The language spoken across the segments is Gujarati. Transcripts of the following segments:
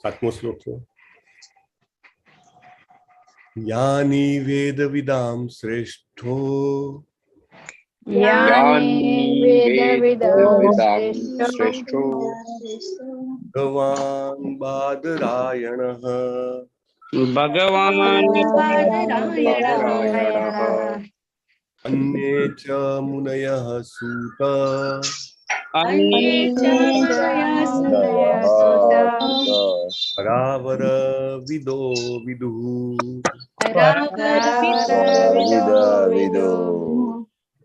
सातमो श्लोक है। यानी वेद विदाम श्रेष्ठो श्रेष्ठो भगवान बादरायणः अन्ये च मुनयः सूत परावर विदो विदुः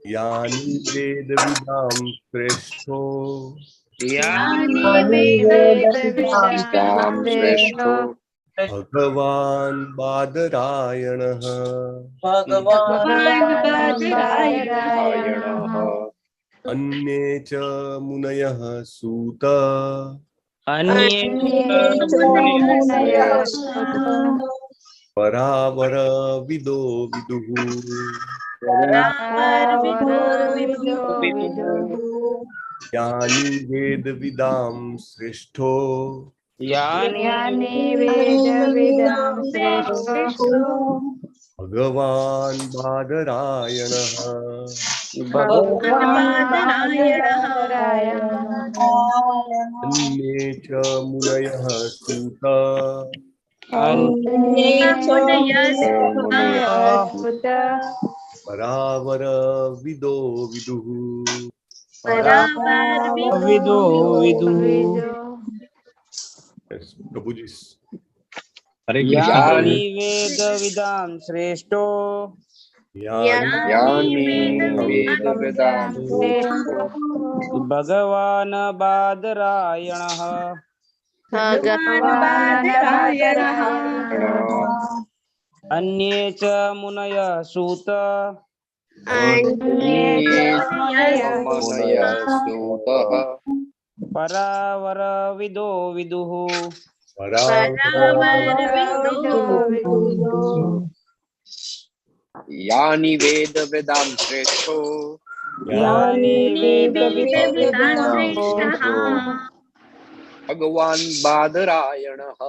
यानि वेद विदाम श्रेष्ठो भगवान बादरायणः अन्ये च मुनयः सूत परावर विदो विदुः यानि वेद विदाम श्रेष्ठो भगवान बादरायणः अन्ये च मुनयः सूत परावर विदो विदुः प्रभु जी। यानि वेद विदाम श्रेष्ठो भगवान बादरायणः अन्ये च मुनयः सूत परावर विदो विदुः यानि वेद वेदां श्रेष्ठो भगवान बादरायणः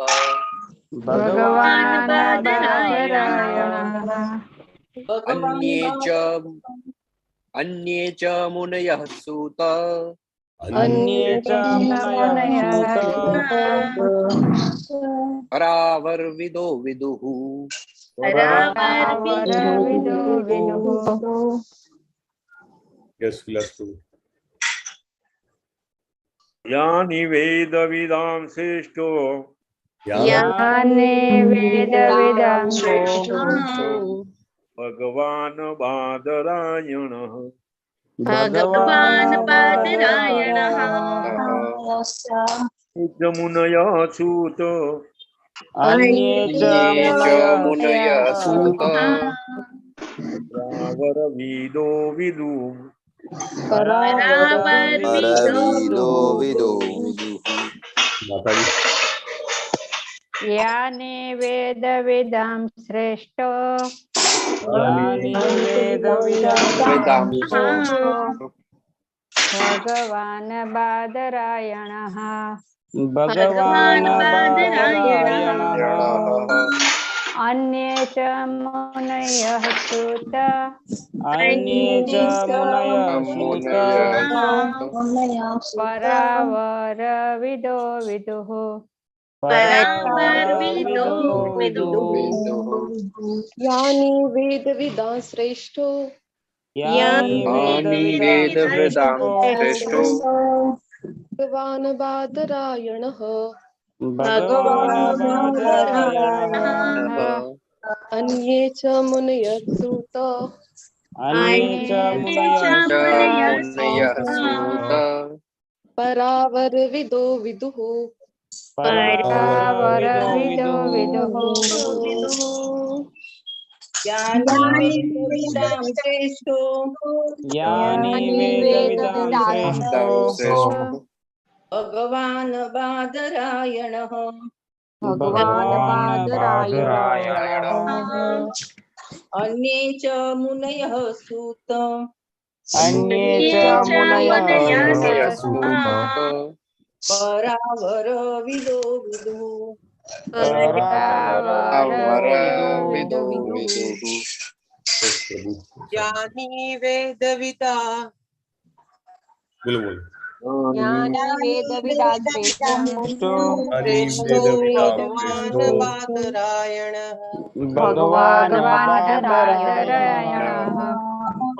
अन्ये च मुनयः सूत परावर विदो विदुः यानि वेद विदां श्रेष्ठो भगवान बादरायणः मुनयः सूत अन्ये च मुनयः सूत परावर विदो विदुः यानि वेद विदां श्रेष्ठो भगवान बादरायणः अन्ये च मुनयः सूत परावर विदो विदुः यानि वेद विदां श्रेष्ठो भगवान बादरायणः अन्ये च मुनयः सूत परावर विदो विदुः भगवान बादरायणः अन्ये च मुनयः सूत પરાવર વિદો વિદુઃ પરાવર વિદો વિદો વિદુઃ પ્રભુ જ્ઞાની વેદ વિદા બોલો બોલો જ્ઞાની વેદ વિદાન જ્ઞાની શ્રેષ્ઠો વેદ વિદામ ભગવાન શ્રેષ્ઠો બાદરાયણ ભગવાન બાદરાયણ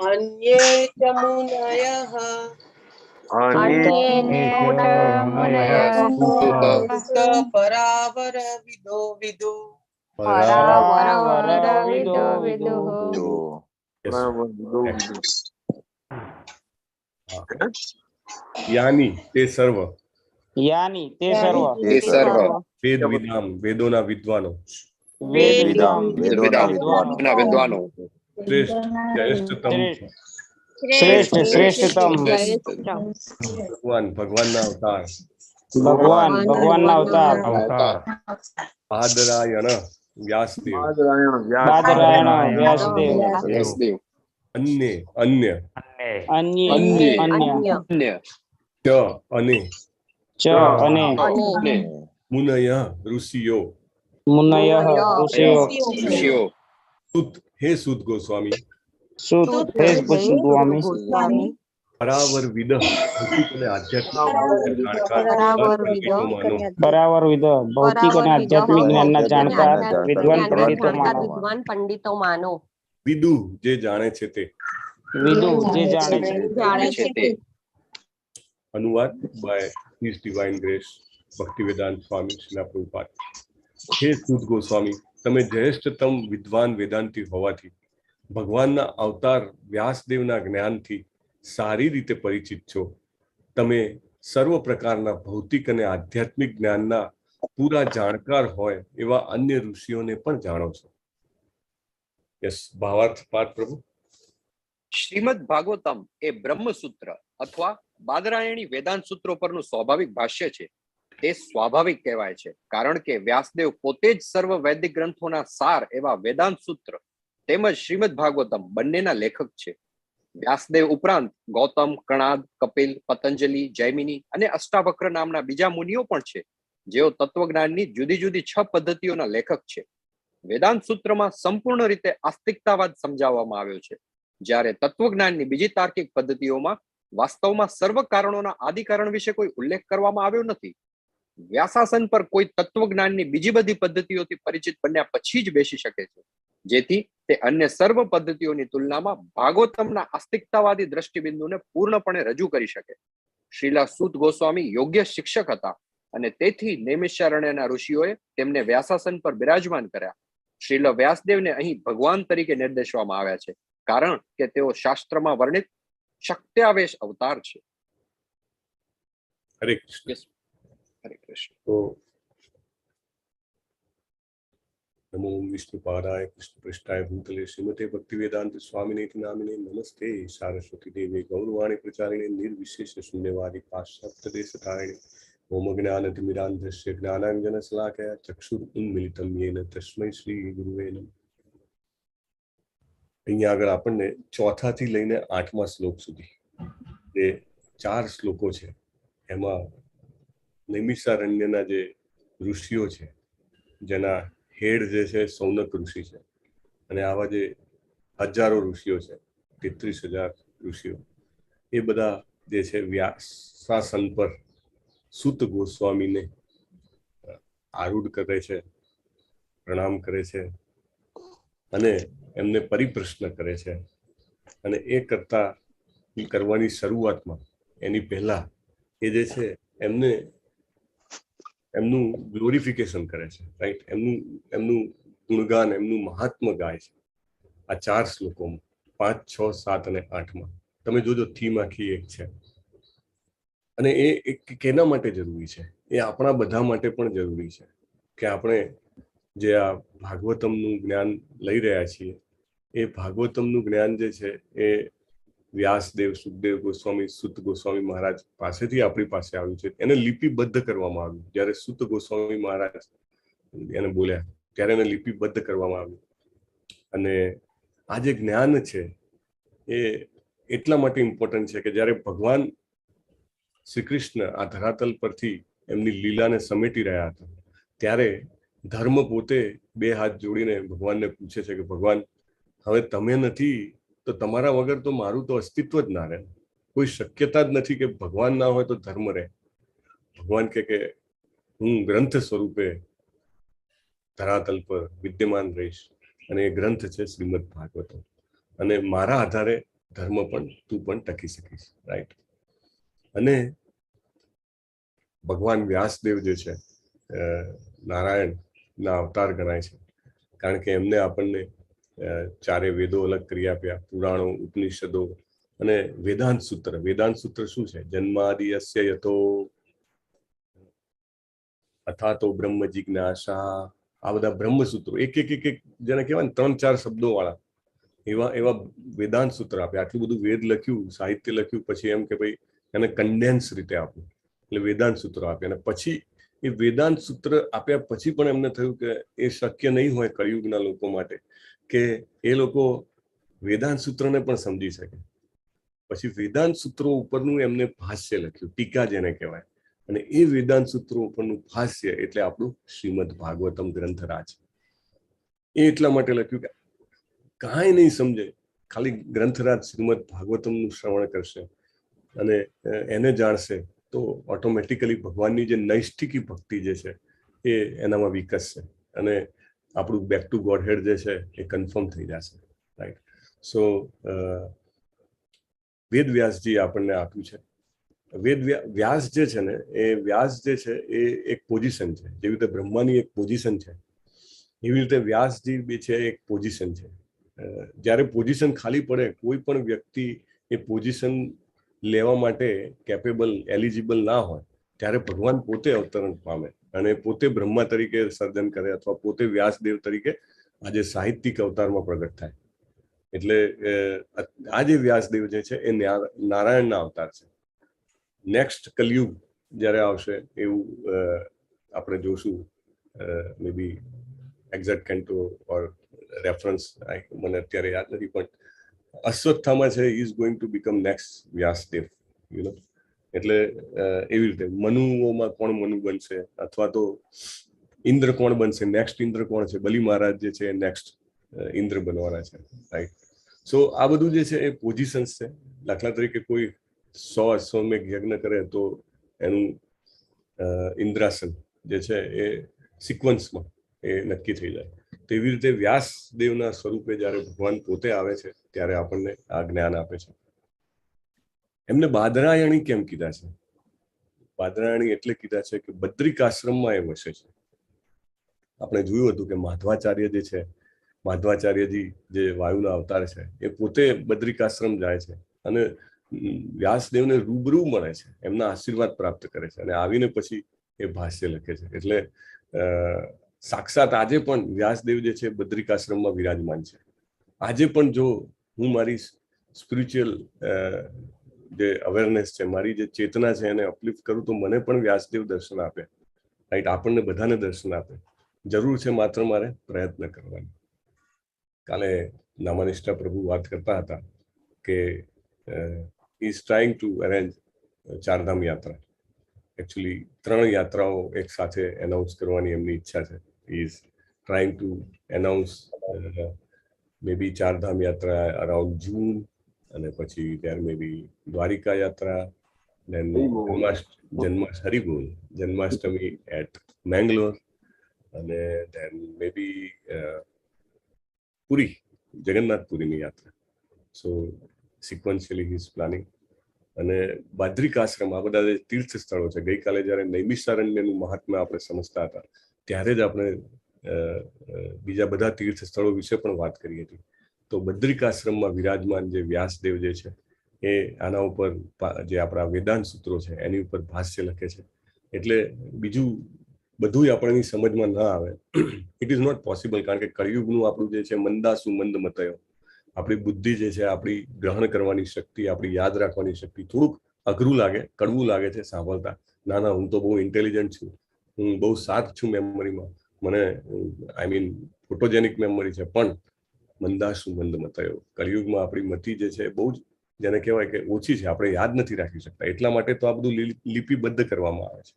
અન્યે ચ મુનયઃ સુત પરાવર વિદો વિદુઃ પરાવર વિદો વિદુઃ યાની તે સર્વ યાની તે સર્વ તે સર્વ વેદ વિદામ વેદોના વિદ્વાનો વેદ વિદામ વિદ્વાનો શ્રેષ્ઠ જયેષ્ઠતમ શ્રેષ્ઠતમ ભગવાનના અવતાર ભગવાનના અવતાર બાદરાયણ વ્યાસદેવ બાદરાયણ વ્યાસદેવ વ્યાસદેવ અન્ય અન્ય અન્ય ચ અને ચ અને મુનય ઋષિઓ મુનયઃ ઋષિયો ઋષિઓ સુત હે સુત ગોસ્વામી સુત હે ગોસ્વામી પરાવર વિદ ભૌતિક અને આધ્યાત્મિક બરાબર વિદ ભૌતિક અને આધ્યાત્મિક જ્ઞાનના જાણકાર વિદ્વાન પંડિતો માનો વિદુ જે જાણે છે તે વિદુ જે જાણે છે તે અનુવાદ by his divine grace Bhaktivedanta Swami Srila Prabhupada હે સુત ગોસ્વામી તમે જ્યેષ્ઠતમ વિદ્વાન વેદાંતી હોવાથી ભગવાનના અવતાર વ્યાસદેવના જ્ઞાનથી સારી રીતે પરિચિત છો તમે સર્વ પ્રકારના ભૌતિક અને આધ્યાત્મિક જ્ઞાનના પૂરા જાણકાર હોય એવા અન્ય ઋષિઓને પણ જાણો છો યસ ભાવાર્થ પાઠ પ્રભુ શ્રીમદ ભાગવતમ એ બ્રહ્મસૂત્ર અથવા બાદરાયણી વેદાંત સૂત્રો પરનું સ્વાભાવિક ભાષ્ય છે તે સ્વાભાવિક કહેવાય છે કારણ કે વ્યાસદેવ પોતે જ સર્વ વૈદિક ગ્રંથોના સાર એવા વેદાંત સૂત્ર તેમજ શ્રીમદ ભાગવતમ બંનેના લેખક છે વ્યાસદેવ ઉપરાંત ગૌતમ કણાદ કપિલ પતંજલિ જૈમિની અને અષ્ટાવક્ર નામના બીજા મુનિઓ પણ છે જેઓ તત્વજ્ઞાનની જુદી જુદી 6 પદ્ધતિઓના લેખક છે વેદાંત સૂત્રમાં સંપૂર્ણ રીતે આસ્તિકતાવાદ સમજાવવામાં આવ્યો છે જ્યારે તત્વજ્ઞાનની બીજી તાર્કિક પદ્ધતિઓમાં વાસ્તવમાં સર્વ કારણોના આદિકારણ વિશે કોઈ ઉલ્લેખ કરવામાં આવ્યો નથી વ્યાસાસન પર કોઈ તત્વજ્ઞાનની બીજી બધી પદ્ધતિઓથી પરિચિત બન્યા પછી જ બેસી શકે છે જેથી તે અન્ય સર્વ પદ્ધતિઓની તુલનામાં ભાગવતમના આસ્તિકતાવાદી દ્રષ્ટિબિંદુને પૂર્ણપણે રજૂ કરી શકે શ્રીલા સૂત ગોસ્વામી યોગ્ય શિક્ષક હતા અને તેથી નૈમિષારણ્યના ઋષિઓએ તેમને વ્યાસાસન પર બિરાજમાન કર્યા શ્રીલ વ્યાસદેવને અહીં ભગવાન તરીકે નિર્દેશવામાં આવ્યા છે કારણ કે તેઓ શાસ્ત્રમાં વર્ણિત શક્ત્યાવેશ અવતાર છે હરે કૃષ્ણ હરે કૃષ્ણ તો નમો વિષ્ણુપાદાય કૃષ્ણપૃષ્ઠાય ભૂતલે શ્રીમતે ભક્તિવેદાંત સ્વામિનેતિ નામિને નમસ્તે સારસ્વતી દેવી ગૌરવાણી પ્રચારિણે નિર્વિશેષ શૂન્યવાદી પાશ્ચાત્યદેશતારિણે ઓમ જ્ઞાનતિમિરાંધસ્ય જ્ઞાનાંજન શલાકયા ચક્ષુરુન્મિલિતમ યેન તસ્મૈ શ્રી ગુરુવે નમઃ અહીંયા આગળ આપણને ચોથાથી લઈને 8મા શ્લોક સુધી જે 4 શ્લોકો છે એમાં નૈમિષારણ્યના જે ઋષિઓ છે જેના હેડ જે છે સૌનક ઋષિ છે અને આવા જે હજારો ઋષિઓ છે 33,000 ઋષિઓ એ બધા જે છે વ્યાસાસન પર સૂત ગોસ્વામીને આરૂઢ કરે છે પ્રણામ કરે છે અને એમને પરિપ્રશ્ન કરે છે અને એ કરવાની શરૂઆતમાં એની પહેલા એ જે છે એમનું ગ્લોરિફિકેશન કરે છે રાઈટ એમનું ગુણગાન એમનું મહાત્મ્ય ગાય છે આ 4 શ્લોકોમાં 5, 6, 7 અને 8માં તમે જોજો થીમ આખી એક છે અને એ કેના માટે જરૂરી છે એ આપણા બધા માટે પણ જરૂરી છે કે આપણે જે આ ભાગવતમનું જ્ઞાન લઈ રહ્યા છીએ એ ભાગવતમનું જ્ઞાન જે છે એ વ્યાસદેવ સુખદેવ ગોસ્વામી સૂત ગોસ્વામી મહારાજ પાસેથી આપણી પાસે આવ્યું છે એને લિપિબદ્ધ કરવામાં આવ્યું જ્યારે સૂત ગોસ્વામી મહારાજ એને બોલ્યા ત્યારે એને લિપિબદ્ધ કરવામાં આવ્યું અને આ જે જ્ઞાન છે એ એટલા માટે ઇમ્પોર્ટન્ટ છે કે જ્યારે ભગવાન શ્રી કૃષ્ણ આ ધરાતલ પરથી એમની લીલાને સમેટી રહ્યા હતા, ત્યારે ધર્મ પોતે બે હાથ જોડીને ભગવાનને પૂછે છે કે ભગવાન, હવે તમે નથી તો તમારા વગર તો મારું તો અસ્તિત્વ જ ના રહે. કોઈ શક્યતા જ નથી કે ભગવાન ના હોય તો ધર્મ રહે. ભગવાન કે હું ગ્રંથ સ્વરૂપે ધરાતલ પર વિદ્યમાન રહીશ, અને એ ગ્રંથ છે શ્રીમદ ભાગવતમ, અને મારા આધારે ધર્મ પણ તું પણ ટકી શકીશ. રાઈટ. અને ભગવાન વ્યાસદેવ જે છે નારાયણ ના અવતાર ગણાય છે, કારણ કે એમને આપણને ચારે વેદો અલગ કરી આપ્યા, પુરાણો, ઉપનિષદો અને વેદાંત સૂત્ર. વેદાંત સૂત્ર શું છે? જન્માદિ યસ્ય યતો અથાતો બ્રહ્મ જિજ્ઞાસા, આ બધા બ્રહ્મસૂત્રો એક એક એક એક જેને કહેવાય ને 3-4 શબ્દો વાળા એવા વેદાંત સૂત્ર આપે. આટલું બધું વેદ લખ્યું, સાહિત્ય લખ્યું, પછી એમ કે ભાઈ એને કન્ડેન્સ રીતે આપવું, એટલે વેદાંત સૂત્રો આપે. અને પછી એ વેદાંત સૂત્ર આપ્યા પછી પણ એમને થયું કે એ શક્ય નહીં હોય કળિયુગના લોકો માટે કે એ લોકો વેદાંત સૂત્રને પણ સમજી શકે. પછી વેદાંત સૂત્રો ઉપરનું એમને ભાષ્ય લખ્યું, ટીકા જેને કહેવાય. અને એ વેદાંત સૂત્રો ઉપરનું ભાષ્ય એટલે આપણું શ્રીમદ ભાગવતમ ગ્રંથરાજ. એ એટલા માટે લખ્યું કે કાંઈ નહીં સમજે, ખાલી ગ્રંથરાજ શ્રીમદ ભાગવતમનું શ્રવણ કરશે અને એને જાણશે તો ઓટોમેટિકલી ભગવાનની જે નૈષ્ઠિકી ભક્તિ જે છે એ એનામાં વિકસશે, અને આપણું બેક ટુ ગોડ હેડ જે છે એ કન્ફર્મ થઈ જશે. રાઈટ. સો વેદ વ્યાસજી આપણને આપ્યું છે. વ્યાસ જે છે ને, એ વ્યાસ જે છે એ એક પોઝિશન છે. જેવી રીતે બ્રહ્માની એક પોઝિશન છે, એવી રીતે વ્યાસજી બી છે એક પોઝિશન છે. જ્યારે પોઝિશન ખાલી પડે, કોઈ પણ વ્યક્તિ એ પોઝિશન લેવા માટે કેપેબલ, એલિજિબલ ના હોય, ત્યારે ભગવાન પોતે અવતરણ પામે અને પોતે બ્રહ્મા તરીકે સર્જન કરે, અથવા પોતે વ્યાસદેવ તરીકે આજે સાહિત્યિક અવતારમાં પ્રગટ થાય. એટલે આ જે વ્યાસદેવ જે છે એ નારાયણના અવતાર છે. નેક્સ્ટ કલયુગ જ્યારે આવશે એવું આપણે જોશું. મે બી એક્ઝેક્ટ કેન્ટો ઓર રેફરન્સ મને અત્યારે યાદ નથી, પણ અશ્વત્થામા છે is going to become next Vyasadeva, you know. એટલે એવી રીતે મનુઓમાં કોણ મનુ બનશે, અથવા તો ઇન્દ્ર કોણ બનશે, નેક્સ્ટ ઇન્દ્ર કોણ છે? બલિ મહારાજ જે છે નેક્સ્ટ ઇન્દ્ર બનવાના છે. રાઈટ. સો આ બધું જે છે એ પોઝિશન્સ છે. દાખલા તરીકે કોઈ 100 અશ્વમેઘ યજ્ઞ કરે તો એનું ઇન્દ્રાસન જે છે એ સિક્વન્સમાં એ નક્કી થઈ જાય. તેવી રીતે વ્યાસદેવના સ્વરૂપે જ્યારે ભગવાન પોતે આવે છે ત્યારે આપણને આ જ્ઞાન આપે છે. એમને બાદરાયણી કેમ કીધા છે? બાદરાયણી એટલે કીધા છે કે બદ્રિકાશ્રમમાં એ વસે છે. આપણે જોયું હતું કે માધવાચાર્ય જે છે, માધવાચાર્યજી જે વાયુના અવતાર છે, એ પોતે બદ્રિકાશ્રમ જાય છે અને વ્યાસદેવને રૂબરૂ મળે છે, એમના આશીર્વાદ પ્રાપ્ત કરે છે, અને આવીને પછી એ ભાષ્ય લખે છે. એટલે સાક્ષાત આજે પણ વ્યાસદેવ જે છે બદ્રિકાશ્રમમાં વિરાજમાન છે. આજે પણ જો હું મારી સ્પિરિચ્યુઅલ જે અવેરનેસ છે, મારી જે ચેતના છે એને અપલિફ્ટ કરું તો મને પણ વ્યાસદેવ દર્શન આપે. રાઈટ. આપણને બધાને દર્શન આપે. જરૂર છે માત્ર મારે પ્રયત્ન કરવાની. કાલે નામાનિષ્ઠા પ્રભુ વાત કરતા હતા કે is trying to arrange Char Dham યાત્રા. એકચ્યુઅલી 3 યાત્રાઓ એક સાથે એનાઉન્સ કરવાની એમની ઈચ્છા છે. ઇઝ ટ્રાઇંગ ટુ એનાઉન્સ મે બી ચારધામ યાત્રા અરાઉન્ડ જૂન, અને પછી ત્યાર મે બી દ્વારિકા યાત્રા, then જન્માષ્ટમી એટ મેંગલોર, અને then મે બી પુરી, જગન્નાથપુરીની યાત્રા. સો સિક્વન્શિયલી હી ઇઝ પ્લાનિંગ. અને બાદ્રિકાશ્રમ, આ બધા તીર્થ સ્થળો છે. ગઈકાલે જ્યારે નૈમિષારણ્યનું મહાત્મ્ય આપણે સમજતા હતા ત્યારે જ આપણે બીજા બધા તીર્થ સ્થળો વિશે પણ વાત કરી હતી. તો બદ્રિકાશ્રમમાં વિરાજમાન જે વ્યાસદેવ જે છે એ આના ઉપર જે આપણા વેદાંત સૂત્રો છે એની ઉપર ભાષ્ય લખે છે. એટલે બીજું બધું આપણની સમજમાં ના આવે. ઇટ ઇઝ નોટ પોસિબલ, કારણ કે કળિયુગનું આપણું જે છે મંદાસુ મંદ મતયો, આપણી બુદ્ધિ જે છે, આપણી ગ્રહણ કરવાની શક્તિ, આપણી યાદ રાખવાની શક્તિ થોડુંક અઘરું લાગે, કડવું લાગે છે સાંભળતા. ના, હું તો બહુ ઇન્ટેલિજન્ટ છું, હું બહુ શાર્પ છું મેમરીમાં, મને ફોટોજેનિક મેમરી છે, પણ મંદાસુ મંદ મતયો, કળિયુગમાં આપણી મતિ જે છે બહુ જ જેને કહેવાય કે ઓછી છે, આપણે યાદ નથી રાખી શકતા. એટલા માટે તો આ બધું લિપિબદ્ધ કરવામાં આવે છે.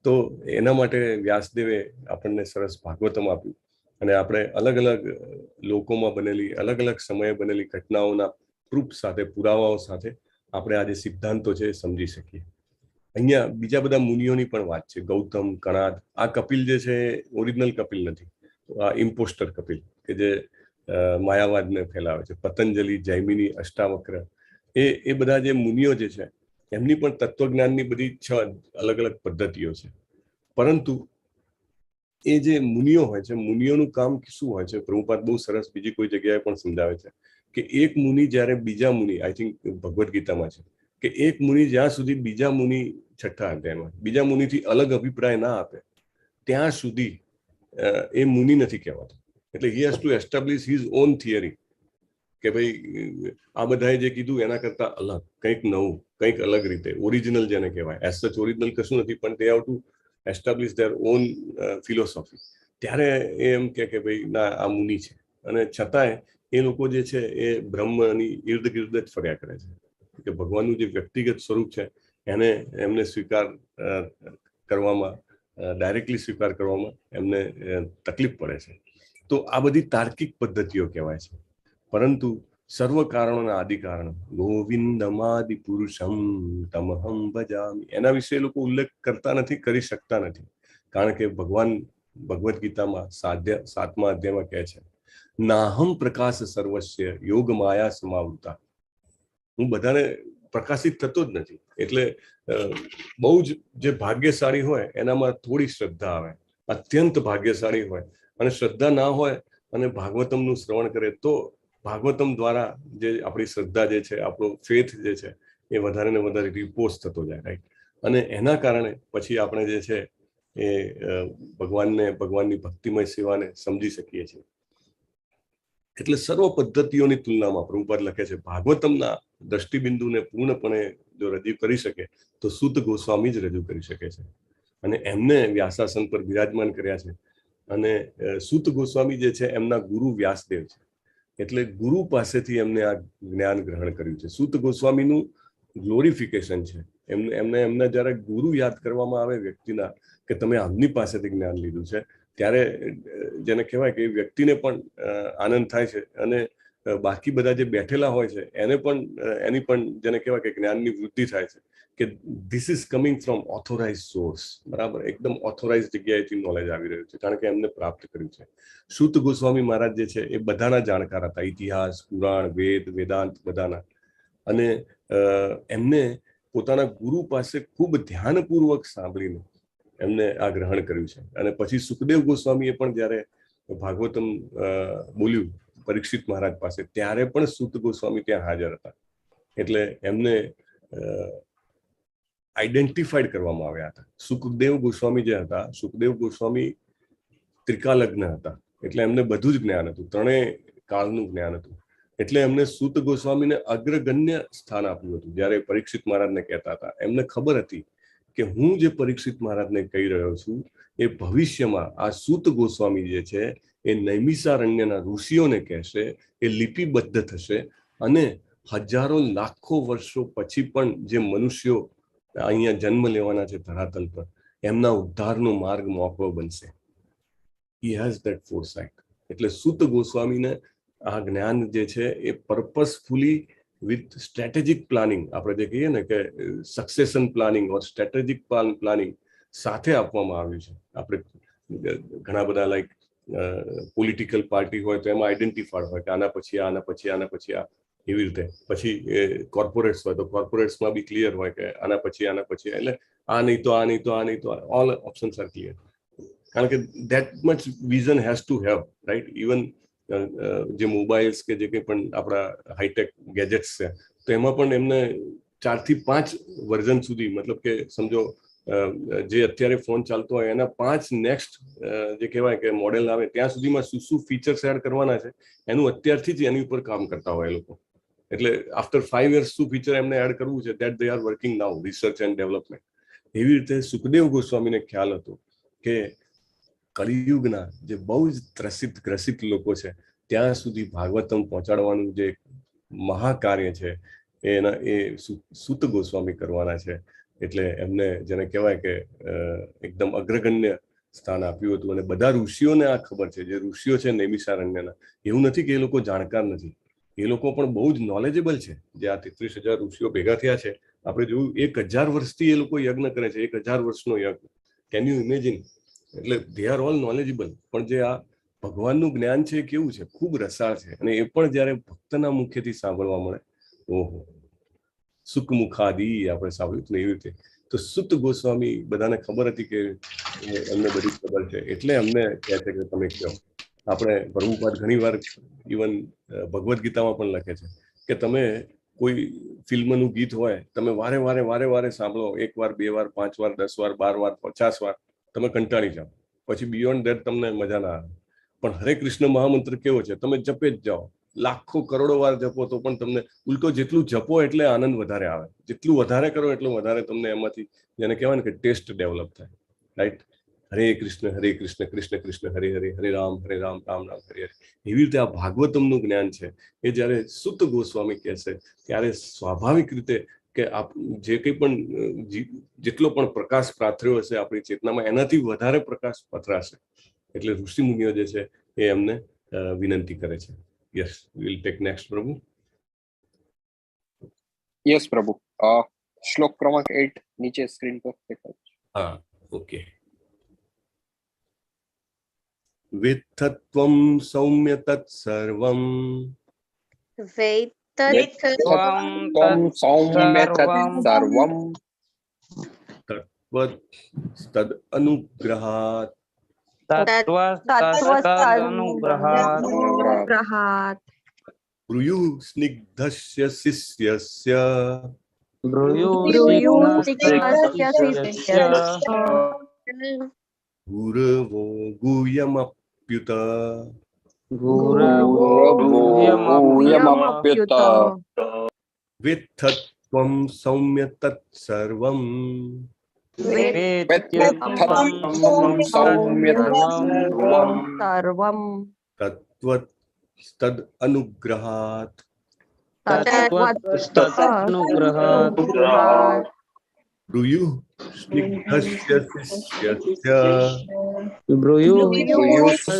તો એના માટે વ્યાસદેવે આપણને સરસ ભાગવતમ આપ્યું, અને આપણે અલગ અલગ લોકોમાં બનેલી, અલગ અલગ સમયે બનેલી ઘટનાઓના પ્રૂફ સાથે, પુરાવાઓ સાથે આપણે આ જે સિદ્ધાંતો છે એ સમજી શકીએ. અહીંયા બીજા બધા મુનિઓની પણ વાત છે. ગૌતમ, કણાદ. આ કપિલ જે છે ઓરિજિનલ કપિલ નથી, આ ઇમ્પોસ્ટર કપિલ કે જે માયાવાદને ફેલાવે છે. પતંજલિ, જૈમિની, અષ્ટાવક્ર, એ બધા જે મુનિઓ જે છે એમની પણ તત્વજ્ઞાનની બધી 6 અલગ અલગ પદ્ધતિઓ છે. પરંતુ એ જે મુનિઓ હોય છે, મુનિઓનું કામ શું હોય છે, પ્રભુપાદ બહુ સરસ બીજી કોઈ જગ્યાએ પણ સમજાવે છે કે એક મુનિ જ્યારે બીજા મુનિ, આઈ થિંક ભગવદ્ ગીતામાં છે કે એક મુનિ જ્યાં સુધી બીજા મુનિ 6થા અધ્યાયમાં બીજા મુનિથી અલગ અભિપ્રાય ના આપે ત્યાં સુધી એ મુનિ નથી કહેવાતો. એટલે he has to establish his own theory કે ભાઈ આ બધાએ જે કીધું એના કરતા અલગ કંઈક નવું, કંઈક અલગ રીતે ઓરિજિનલ જેને કહેવાય. એઝ સચ ઓરિજિનલ કશું નથી, પણ તે have to establish there on philosophy. ત્યારે એમ કે ભાઈ ના, આ મુનિ છે. અને છતાંય એ લોકો જે છે એ બ્રહ્મની ઇર્દ ગિર્દ જ ફર્યા કરે છે કે ભગવાનનું જે વ્યક્તિગત સ્વરૂપ છે એમને સ્વીકાર કરવામાં, ડાયરેક્ટલી સ્વીકાર કરવામાં એમને તકલીફ પડે છે. તો આ બધી તાર્કિક પદ્ધતિઓ કહેવાય છે. પરંતુ સર્વ કારણોના આદિ કારણ ગોવિંદમાદિ પુરુષમ તમહમ ભજામિ, એના વિશે એ લોકો ઉલ્લેખ કરતા નથી, કરી શકતા નથી. કારણ કે ભગવાન ભગવદ્ ગીતામાં 7મા અધ્યાયમાં કહે છે, નાહમ પ્રકાશ સર્વસ્ય યોગ માયા સમાવૃતા. હું બધાને પ્રકાશિત થતો જ નથી. એટલે બહુ જ જે ભાગ્યશાળી હોય એનામાં થોડી શ્રદ્ધા આવે, અત્યંત ભાગ્યશાળી હોય અને શ્રદ્ધા ના હોય અને ભાગવતમનું શ્રવણ કરે તો ભાગવતમ દ્વારા જે આપણી શ્રદ્ધા જે છે, આપણો ફેથ જે છે એ વધારે ને વધારે રિપોઝ થતો જાય, રાઈટ. અને એના કારણે પછી આપણે જે છે એ ભગવાનને, ભગવાનની ભક્તિમય સેવાને સમજી શકીએ છીએ. એટલે સર્વ પદ્ધતિઓની તુલનામાં પ્રભુપાદ લખે છે ભાગવતમના દ્રષ્ટિબિંદુને પૂર્ણપણે જો રજૂ કરી શકે તો સૂત ગોસ્વામી જ રજૂ કરી શકે છે. અને એમને વ્યાસાસન પર બિરાજમાન કર્યા છે. અને સૂત ગોસ્વામી જે છે એમના ગુરુ વ્યાસદેવ છે. એટલે ગુરુ પાસેથી એમને આ જ્ઞાન ગ્રહણ કર્યું છે. સૂત ગોસ્વામીનું ગ્લોરિફિકેશન છે. એમને જ્યારે ગુરુ યાદ કરવામાં આવે વ્યક્તિના કે તમે આમની પાસેથી જ્ઞાન લીધું છે, ત્યારે જેને કહેવાય કે એ વ્યક્તિને પણ આનંદ થાય છે અને બાકી બધા જે બેઠેલા હોય છે એને પણ એની પણ જેને કહેવાય કે જ્ઞાનની વૃદ્ધિ થાય છે કે this is coming from authorise source. બરાબર, એકદમ ઓથોરાઇઝ જગ્યાએથી નોલેજ આવી રહ્યું છે કારણ કે એમને પ્રાપ્ત કર્યું છે. સૂત ગોસ્વામી મહારાજ જે છે એ બધાના જાણકાર હતા, ઇતિહાસ, પુરાણ, વેદ, વેદાંત બધાના. અને એમને પોતાના ગુરુ પાસે ખૂબ ધ્યાનપૂર્વક સાંભળીને એમને આ ગ્રહણ કર્યું છે. અને પછી સુખદેવ ગોસ્વામીએ પણ જ્યારે ભાગવતમ બોલ્યું પરીક્ષિત મહારાજ પાસે, ત્યારે પણ સૂત ગોસ્વામી ત્યાં હાજર હતા. એટલે એમને આઈડેન્ટિફાઈડ કરવામાં આવ્યા હતા. સુખદેવ ગોસ્વામી જે હતા, સુખદેવ ગોસ્વામી ત્રિકાલગ્ન હતા. એટલે એમને બધું જ જ્ઞાન હતું, ત્રણેય કાળનું જ્ઞાન હતું. એટલે એમને સૂત ગોસ્વામીને અગ્રગણ્ય સ્થાન આપ્યું હતું. જ્યારે પરીક્ષિત મહારાજને કહેતા હતા, એમને ખબર હતી કે હું જે પરીક્ષિત મહારાજને કહી રહ્યો છું એ ભવિષ્યમાં આ સૂત ગોસ્વામી જે છે એ નૈમિષારણ્યના ઋષિઓને કહેશે, એ લિપિબદ્ધ થશે અને હજારો લાખો વર્ષો પછી પણ જે મનુષ્યો અહીંયા જન્મ લેવાના છે ધરાતલ પર, એમના ઉદ્ધારનો માર્ગ મોકળો બનશે. He has that foresight. એટલે સૂત ગોસ્વામીને આ જ્ઞાન જે છે એ પર્પસફુલી વિથ સ્ટ્રેટેજિક પ્લાનિંગ, આપણે જે કહીએ ને કે સક્સેશન પ્લાનિંગ ઓર સ્ટ્રેટેજિક પ્લાનિંગ સાથે આપવામાં આવ્યું છે. આપણે ઘણા બધા લાઈક પોલિટિકલ પાર્ટી હોય તો એમાં આઈડેન્ટિફાઈડ હોય કે આના પછી આના પછી આના પછી આ, એવી રીતે. પછી કોર્પોરેટ્સ હોય તો કોર્પોરેટ્સમાં બી ક્લિયર હોય કે આના પછી, એટલે આ નહીં તો આ નહીં તો આ નહીં તો ઓલ ઓપ્શન્સ આર ક્લિયર. કારણ કે that much vision has to have, right? Even જે મોબાઈલ્સ કે જે કંઈ પણ આપણા હાઈટેક ગેજેટ્સ છે તો એમાં પણ એમને 4 થી 5 વર્ઝન સુધી, મતલબ કે સમજો જે અત્યારે ફોન ચાલતો હોય એના 5 નેક્સ્ટ જે કહેવાય કે મોડેલ આવે ત્યાં સુધીમાં શું ફીચર્સ એડ કરવાના છે એનું અત્યારથી જ એની ઉપર કામ કરતા હોય એ લોકો. એટલે આફ્ટર 5 years શું ફીચર એમને એડ કરવું છે, that they are working now, research and development. એવી રીતે સુખદેવ ગોસ્વામીને ખ્યાલ હતો કે કલિયુગના જે બહુ જ ગ્રસિત લોકો છે ત્યાં સુધી ભાગવતમ પહોંચાડવાનું જે મહાકાર્ય છે એના એ સૂત ગોસ્વામી કરવાના છે. એટલે એમને જેને કહેવાય કે એકદમ અગ્રગણ્ય સ્થાન આપ્યું હતું. અને બધા ઋષિઓને આ ખબર છે, જે ઋષિઓ છે નૈમિષારણ્યના. એવું નથી કે એ લોકો જાણકાર નથી, એ લોકો પણ બહુ જ નોલેજેબલ છે. જે આ 33,000 ઋષિઓ ભેગા થયા છે, આપણે જોયું 1000 વર્ષથી એ લોકો યજ્ઞ કરે છે, 1000 વર્ષનો યજ્ઞ. Can you imagine? એટલે દે આર ઓલ નોલેજેબલ. પણ જે આ ભગવાનનું જ્ઞાન છે એ કેવું છે? ખૂબ રસાળ છે. અને એ પણ જ્યારે ભક્તના મુખેથી સાંભળવા મળે, ઓહો, સુખમુખાદી આપણે સાંભળ્યું ને એવી રીતે. તો સુત ગોસ્વામી બધાને ખબર હતી કે એમને બધી ખબર છે, એટલે અમને કહે છે કે તમે કહો. આપણે પ્રભુપાદ ઘણી વાર ઇવન ભગવદ્ ગીતામાં પણ લખે છે કે તમે કોઈ ફિલ્મનું ગીત હોય, તમે વારે વારે સાંભળો, 1 વાર 2 વાર 5 વાર 10 વાર 12 વાર 50 વાર, તમે કંટાળી જાઓ. પછી બિયોન્ડ ધેટ તમને મજા ના આવે. પણ હરે કૃષ્ણ મહામંત્ર કેવો છે? તમે જપે જ જાઓ, લાખો કરોડો વાર જપો તો પણ તમને ઉલટો જેટલું જપો એટલે આનંદ વધારે આવે. જેટલું વધારે કરો એટલું વધારે તમને એમાંથી, જેને કહેવાય ને કે ટેસ્ટ ડેવલપ થાય. રાઈટ? હરે કૃષ્ણ કૃષ્ણ કૃષ્ણ હરે હરે, હરે રામ રામ રામ હરે હરે. એવી રીતે આ ભાગવતમનું જ્ઞાન છે એ જ્યારે સુત ગોસ્વામી કહે છે ત્યારે સ્વાભાવિક રીતે કે જે કંઈ પણ જેટલો પણ પ્રકાશ પાથર્યો હશે આપણી ચેતનામાં, એનાથી વધારે પ્રકાશ પથરાશે. એટલે ઋષિ મુનિઓ જે છે એ એમને વિનંતી કરે છે. યસ, વિલ ટેક નેક્સ્ટ પ્રભુ. યસ પ્રભુ. શ્લોક ક્રમાંક 8 નીચે સ્ક્રીન પર દેખાય છે. હા, ઓકે. વિત્થત્વં સૌમ્ય તત્સર્વં ત્વં સૌમ્ય તત્સર્વં તત્વતદ અનુગ્રહાત તત્વસ્તદનુગ્રહાત બ્રૂયુ સ્નિગ્ધસ્ય શિષ્યસ્ય ગુરવો ગુહ્યમપ્યુત ગુહ્યમપ્યુત વિત્થત્વં સૌમ્ય તત્સર્વં સૌમ્ય સર્વં તત્વતદ અનુગ્રહાત બ્રૂયુ સ્નિગ્ધસ્ય શિષ્યસ્ય ગુરવો ગુહ્યમપ્યુત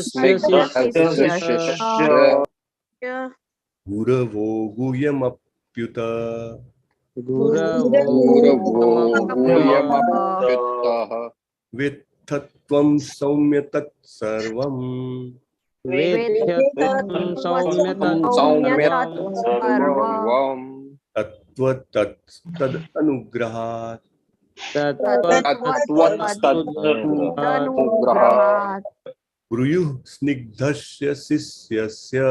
વિત્થત્વં સૌમ્ય તત્સર્વં તત્વતદ અનુગ્રહાત બ્રૂયુ સ્નિગ્ધસ્ય શિષ્યસ્ય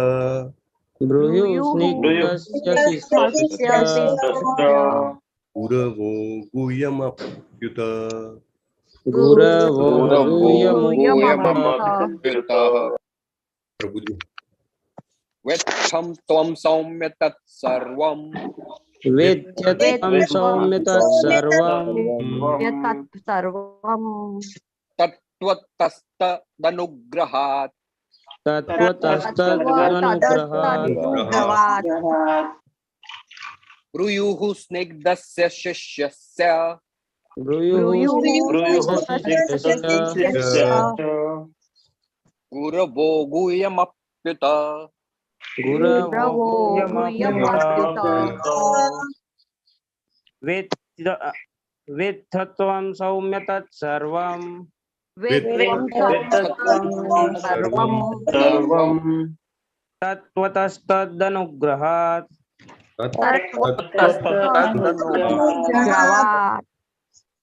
ગુરવો ગુહ્યમપ્યુત પ્રભુજી. વેત્થં ત્વં સૌમ્ય તત્સર્વં તત્વતસ્તદનુગ્રહાત બ્રૂયુઃ સ્નિગ્ધસ્ય શિષ્યસ્ય ગુરવો ગુહ્યમપ્યુત વિત્થત્વં સૌમ્ય તત્સર્વં તત્વતસ્તદનુગ્રહાત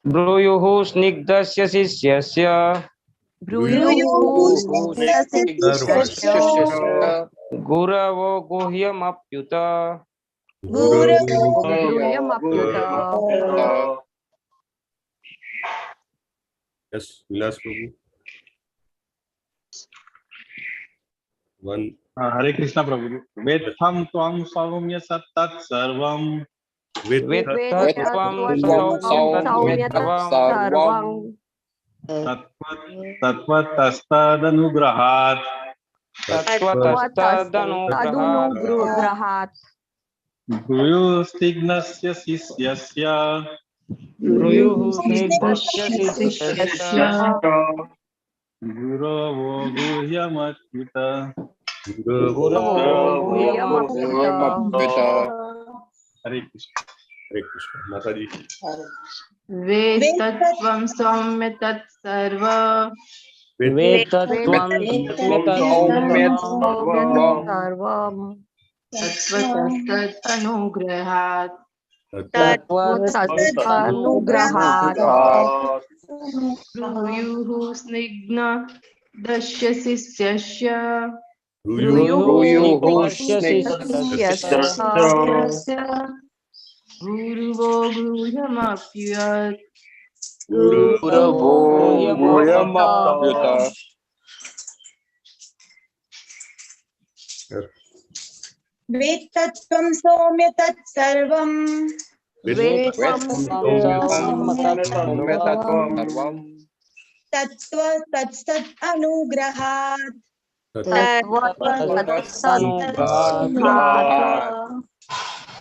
બ્રૂયુઃ સ્નિગ્ધસ્ય શિષ્યસ્ય ગુરવો ગુહ્યમપ્યુત યસ, વિલાસ પ્રભુ. हरे कृष्णा प्रभु जी. वेत्थं त्वं सौम्य तत्सर्वं तत्वतस्तदनुग्रहात् भूयोस्तिघ्नस्य शिष्यस्य ब्रूयुः स्निग्धस्य शिष्यस्य गुरवो गुह्यमच्युत गुरवो गुरवो हरे कृष्ण। हरे कृष्ण। माताजी वेत्तत्वं सौम्य तत्सर्व वेत्तत्वं सर्वं तत्त्वतस्तदनुग्रहात् तत्त्वतदनुग्रहात् ब्रूयुः स्निग्धस्य शिष्यस्य ब्रूयुः स्निग्धस्य गुरुवो गुह्यमप्युत गुरवो गुह्यमप्युत वेत्तत्वं सौम्य तत्सर्वं सर्वं तत्त्वतस्तत् अनुग्रहात्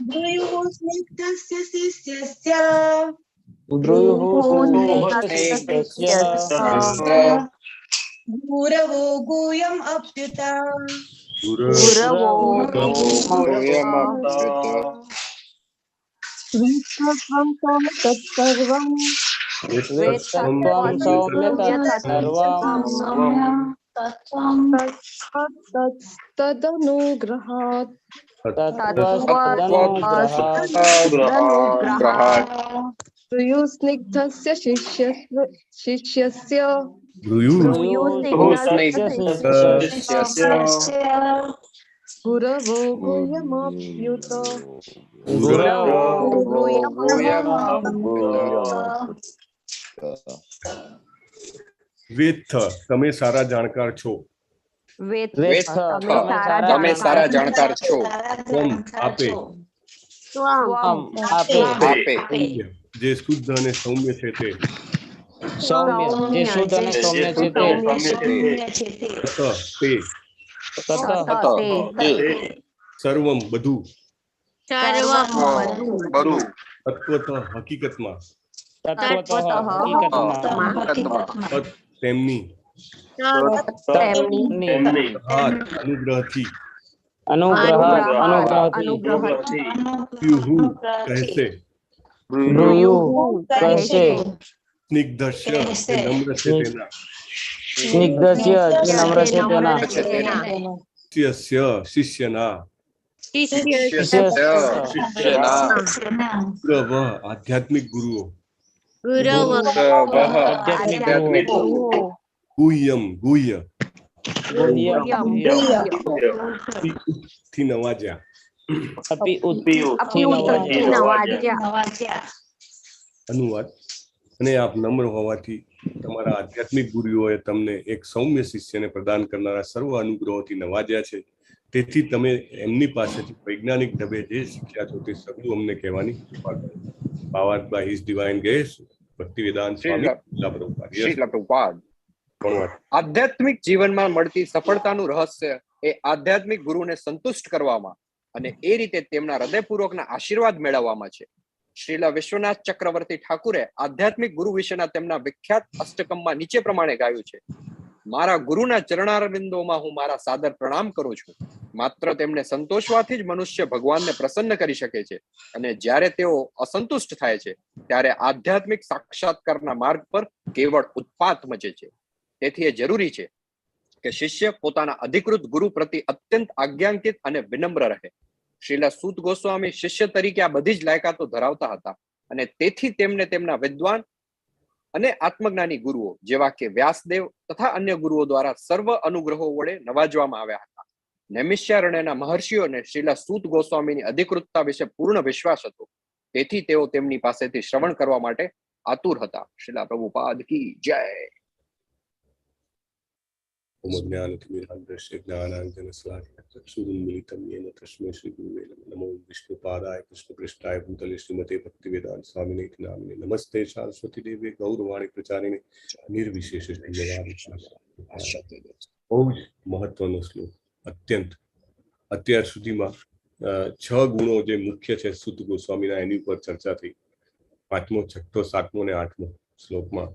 ब्रूयुः स्निग्धस्य शिष्यस्य गुरवो गुह्यम् अप्युत गुरवो वेत्तत्वं सौम्य तत्सर्वं तदनुग्रहात् ब्रूयुः स्निग्धस्य शिष्यस्य गुरवो गुह्यमप्युत વેત્થ તમે સારા જાણકાર છો. તમે સારા જાણકાર છો. ત્વમ આપે આપે જે શુદ્ધ અને સૌમ્ય છે તે તે સર્વમ બધું તત્વત હકીકતમાં તેમની અનુગ્રહથી કહેશે સ્નિગ્ધસ્ય નમ્ર છે તેના શિષ્યના ગુરવ આધ્યાત્મિક ગુરુઓ ગુહ્યમ ગુહ્ય થી નવાજ્યા અનુવાદ અને આપ નમ્ર હોવાથી તમારા આધ્યાત્મિક ગુરુઓએ તમને એક સૌમ્ય શિષ્યને પ્રદાન કરનારા સર્વ અનુગ્રહોથી નવાજ્યા છે. તેથી તમે એમની પાસેથી વૈજ્ઞાનિક ઢબે જે શીખ્યા છો તે સગળું અમને કહેવાની કૃપા કરો. Powered by His Divine Grace, Bhaktivedanta સ્વામી પ્રભુપાદ. આધ્યાત્મિક જીવનમાં મળતી સફળતાનું રહસ્ય એ આધ્યાત્મિક ગુરુને સંતુષ્ટ કરવામાં અને એ રીતે તેમના હૃદયપૂર્વકના આશીર્વાદ મેળવવામાં છે. શ્રીલ વિશ્વનાથ ચક્રવર્તી ઠાકુરે આધ્યાત્મિક ગુરુ વિશેના તેમના વિખ્યાત અષ્ટકમમાં નીચે પ્રમાણે ગાયું છે. મારા ગુરુના ચરણારવિંદોમાં હું મારા સાદર પ્રણામ કરું છું. માત્ર તેમને સંતોષવાથી જ મનુષ્ય ભગવાનને પ્રસન્ન કરી શકે છે, અને જ્યારે તેઓ અસંતુષ્ટ થાય છે ત્યારે આધ્યાત્મિક સાક્ષાત્કારના માર્ગ પર કેવળ ઉત્પાત મચે છે. તેથી એ જરૂરી છે કે શિષ્ય પોતાના અધિકૃત ગુરુ પ્રતિ અત્યંત આજ્ઞાંકિત અને વિનમ્ર રહે. શ્રીલ સૂત ગોસ્વામી શિષ્ય તરીકે આ બધી જ લાયકાતો ધરાવતા હતા, અને તેથી તેમને તેમના વિદ્વાન અને આત્મજ્ઞાની ગુરુઓ જેવા કે વ્યાસદેવ તથા અન્ય ગુરુઓ દ્વારા સર્વ અનુગ્રહો વડે નવાજવામાં આવ્યા હતા. નૈમિષારણ્યના મહર્ષિઓને શ્રીલ સૂત ગોસ્વામીની અધિકૃતતા વિશે પૂર્ણ વિશ્વાસ હતો, તેથી તેઓ તેમની પાસેથી શ્રવણ કરવા માટે આતુર હતા. શ્રીલ પ્રભુપાદ કી જય. વિષ્ણુપાદાય કૃષ્ણપૃષ્ઠાય ભૂતલે શ્રીમતે ભક્તિવેદાંત સ્વામિને નામિને નમસ્તે સરસ્વતી દેવી ગૌરવાણી પ્રચારિણે નિર્વિશેષ બહુ જ મહત્વનો શ્લોક. અત્યાર સુધીમાં 6 ગુણો જે મુખ્ય છે સુત ગોસ્વામીના, એની ઉપર ચર્ચા થઈ. 5મો, 6ઠો, 7મો અને 8મો શ્લોકમાં.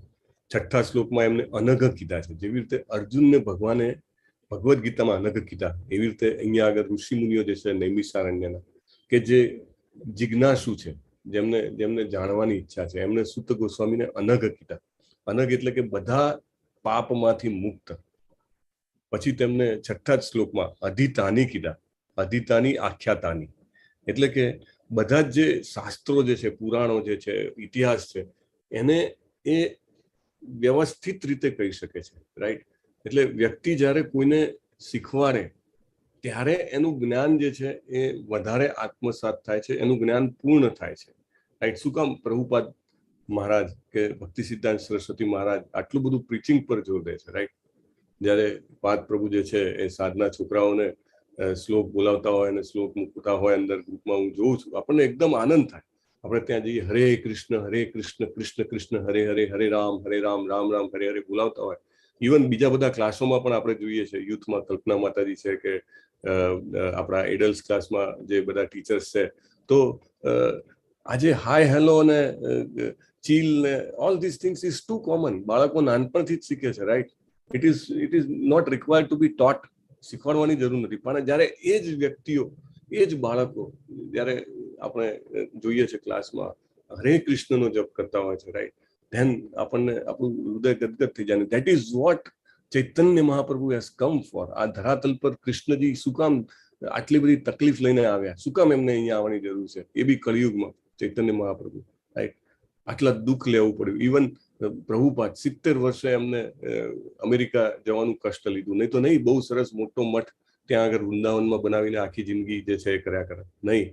6ઠ્ઠા શ્લોકમાં એમને અનઘ કીધા છે. જેવી રીતે અર્જુનને ભગવાને ભગવદ્ ગીતામાં અનઘ કીધા, એવી રીતે અહીંયા આગળ ઋષિ મુનિઓ જે છે નૈમિષારણ્યના, કે જે જિજ્ઞાસુ છે, જેમને જાણવાની ઈચ્છા છે, એમને સુત ગોસ્વામીને અનઘ કીધા. અનઘ એટલે કે બધા પાપમાંથી મુક્ત. પછી તેમને 6ઠ્ઠા શ્લોકમાં અધિતાની કીધા, અધિતાની આખ્યાતાની, એટલે કે બધા જે શાસ્ત્રો જે છે, પુરાણો જે છે, ઇતિહાસ છે, એને એ વ્યવસ્થિત રીતે કહી શકે છે, રાઈટ. એટલે વ્યક્તિ જ્યારે કોઈને શીખવાડે ત્યારે એનું જ્ઞાન જે છે એ વધારે આત્મસાત થાય છે, એનું જ્ઞાન પૂર્ણ થાય છે, રાઈટ. શું કામ પ્રભુપાદ મહારાજ કે ભક્તિ સિદ્ધાંત સરસ્વતી મહારાજ આટલું બધું પ્રીચિંગ પર જોર દે છે, રાઈટ. જ્યારે પાદ પ્રભુ જે છે એ સાધના છોકરાઓને શ્લોક બોલાવતા હોય અને શ્લોક મૂકતા હોય અંદર ગ્રુપમાં, હું જોઉં છું, આપણને એકદમ આનંદ થાય. આપણે ત્યાં જઈએ, હરે કૃષ્ણ કૃષ્ણ કૃષ્ણ હરે હરે, હરે રામ રામ રામ હરે હરે બોલાવતા હોય. ઇવન બીજા બધા ક્લાસોમાં પણ આપણે જોઈએ છે, યુથમાં કલ્પના માતાજી છે, કે આપણા એડલ્ટ ક્લાસમાં જે બધા ટીચર્સ છે, તો આજે હાય હેલો અને ચીલ ને all this things is too common. બાળકો નાનપણથી જ શીખે છે, right. It is not required to be taught. શીખવાડવાની જરૂર નથી. પણ જ્યારે એ જ વ્યક્તિઓ, એ જ બાળકો, જ્યારે આપણે જોઈએ છે ક્લાસમાં હરે કૃષ્ણનો જપ કરતા હોય છે, રાઈટ, ધેન આપણને આપણું હૃદય ગદગદ થઈ જાય. That is what Chaitanya Mahaprabhu has come for. આ ધરાતલ પર કૃષ્ણજી શું કામ આટલી બધી તકલીફ લઈને આવ્યા, શું કામ એમને અહીંયા આવવાની જરૂર છે, એ બી કળિયુગમાં ચૈતન્ય મહાપ્રભુ, રાઈટ. આટલા દુઃખ લેવું પડ્યું. ઇવન પ્રભુપાદ 70 વર્ષે એમને અમેરિકા જવાનું કષ્ટ લીધું. નહીં તો નહીં, બહુ સરસ મોટો મઠ ત્યાં આગળ વૃંદાવનમાં બનાવીને આખી જિંદગી જે છે એ કર્યા કરે. નહીં,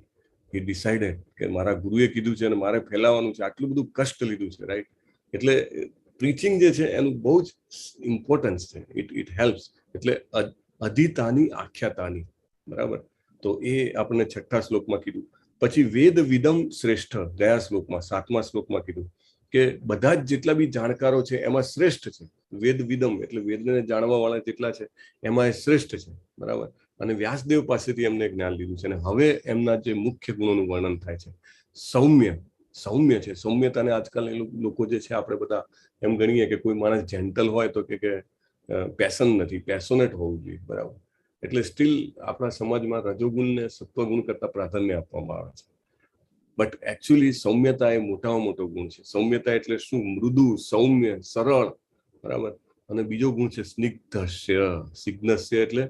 એ ડિસાઇડેડ કે મારા ગુરુએ કીધું છે અને મારે ફેલાવાનું છે. આટલું બધું કષ્ટ લીધું છે, રાઈટ. એટલે પ્રીચિંગ જે છે એનું બહુ જ ઇમ્પોર્ટન્સ છે. It helps. એટલે અધિતાની આખ્યાતાની, બરાબર. તો એ આપણને 6ઠ્ઠા શ્લોકમાં કીધું. પછી વેદ વિદમ શ્રેષ્ઠ ગયા શ્લોકમાં, 7મા શ્લોકમાં કીધું કે બધા જ જેટલા બી જાણકારો છે એમાં શ્રેષ્ઠ છે વેદ વિદમ, એટલે વેદને જાણવા વાળા જેટલા છે એમાં એ શ્રેષ્ઠ છે, બરાબર. અને વ્યાસદેવ પાસેથી એમને જ્ઞાન લીધું છે. અને હવે એમના જે મુખ્ય ગુણોનું વર્ણન થાય છે. સૌમ્ય છે. સૌમ્યતાને આજકાલ એ લોકો જે છે, આપણે બધા એમ ગણીએ કે કોઈ માણસ જેન્ટલ હોય તો કે પેશન નથી, પેશોનેટ હોવું જોઈએ, બરાબર. એટલે સ્ટીલ આપણા સમાજમાં રજોગુણને સત્વગુણ કરતા પ્રાધાન્ય આપવામાં આવે છે. બટ એકચ્યુઅલી સૌમ્યતા એ મોટામાં મોટો ગુણ છે. સૌમ્યતા એટલે શું? મૃદુ, સૌમ્ય, સરળ, બરાબર. અને બીજો ગુણ છે સ્નિગ્ધસ્ય. સ્નિગ્ધસ્ય એટલે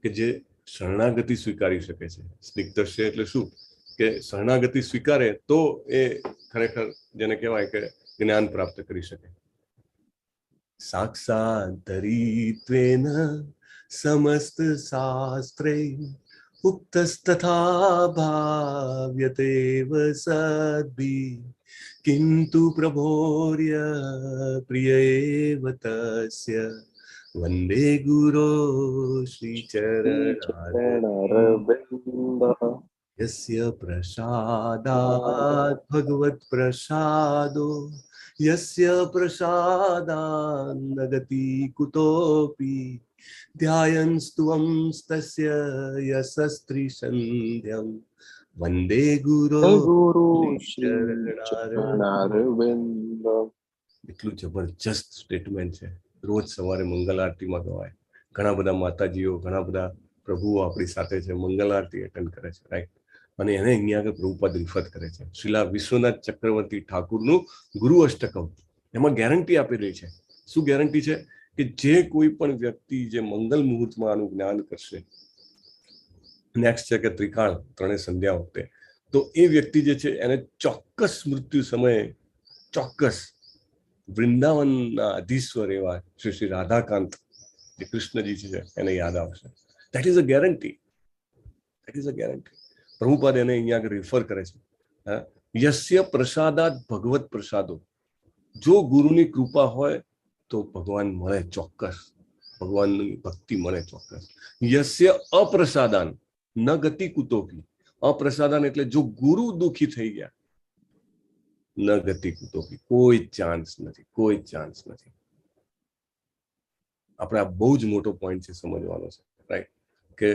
કે જે શરણાગતિ સ્વીકારી શકે છે. સ્નિગ્ધસ્ય એટલે શું? કે શરણાગતિ સ્વીકારે તો એ ખરેખર જેને કહેવાય કે જ્ઞાન પ્રાપ્ત કરી શકે. સાક્ષાત ધરિત્વેન સમસ્ત શાસ્ત્રે ઉક્તસ્તથા ભાવ્યતેવ સદ્ભિ કિંતુ પ્રભોર્ય પ્રિયૈવ તસ્ય વંદે ગુરો શ્રી ચરણારવિંદ યસ્ય પ્રસાદાત ભગવત પ્રસાદો યસ્ય પ્રસાદાન નગતિ કુતોપી ધ્યાયન્સ્ત્વં તસ્ય યશસ્ત્રી સંધ્યમ વંદે ગુરો ચરણારવિંદ. એટલું જબરજસ્ત સ્ટેટમેન્ટ છે. રોજ સવારે મંગલ આરતીમાં ગવાય. ઘણા બધા માતાજીઓ, ઘણા બધા પ્રભુઓ આપણી સાથે છે, મંગલ આરતી એટેન્ડ કરે છે, રાઈટ. અને એને અહીંયા આગળ પ્રભુપાદ રિફર કરે છે. શ્રીલા વિશ્વનાથ ચક્રવર્તી ઠાકુરનું ગુરુ અષ્ટકમ, એમાં ગેરંટી આપેલી છે. શું ગેરંટી છે? કે જે કોઈ પણ વ્યક્તિ જે મંગલ મુહૂર્તમાં આનું જ્ઞાન કરશે, નેક્સ્ટ છે કે ત્રિકાળ, ત્રણેય સંધ્યા વખતે, તો એ વ્યક્તિ જે છે એને ચોક્કસ મૃત્યુ સમયે ચોક્કસ વૃંદાવનના અધીશ્વર એવા શ્રી રાધાકાંત જે કૃષ્ણજી છે એને યાદ આવશે. That is a guarantee. Prabhupada એને અહીંયા આગળ રિફર કરે છે. યસ્ય પ્રસાદાત ભગવત પ્રસાદો. જો ગુરુની કૃપા હોય તો ભગવાન મળે ચોક્કસ, ભગવાનની ભક્તિ મળે ચોક્કસ. યસ્ય અપ્રસાદાન ન ગતિ કુતોપી. અપ્રસાદાન એટલે જો ગુરુ દુઃખી થઈ ગયા, ન ગતિ કુતોપી, કોઈ ચાન્સ નથી. આપણે આ બહુ જ મોટો પોઈન્ટ છે સમજવાનો છે, રાઈટ. કે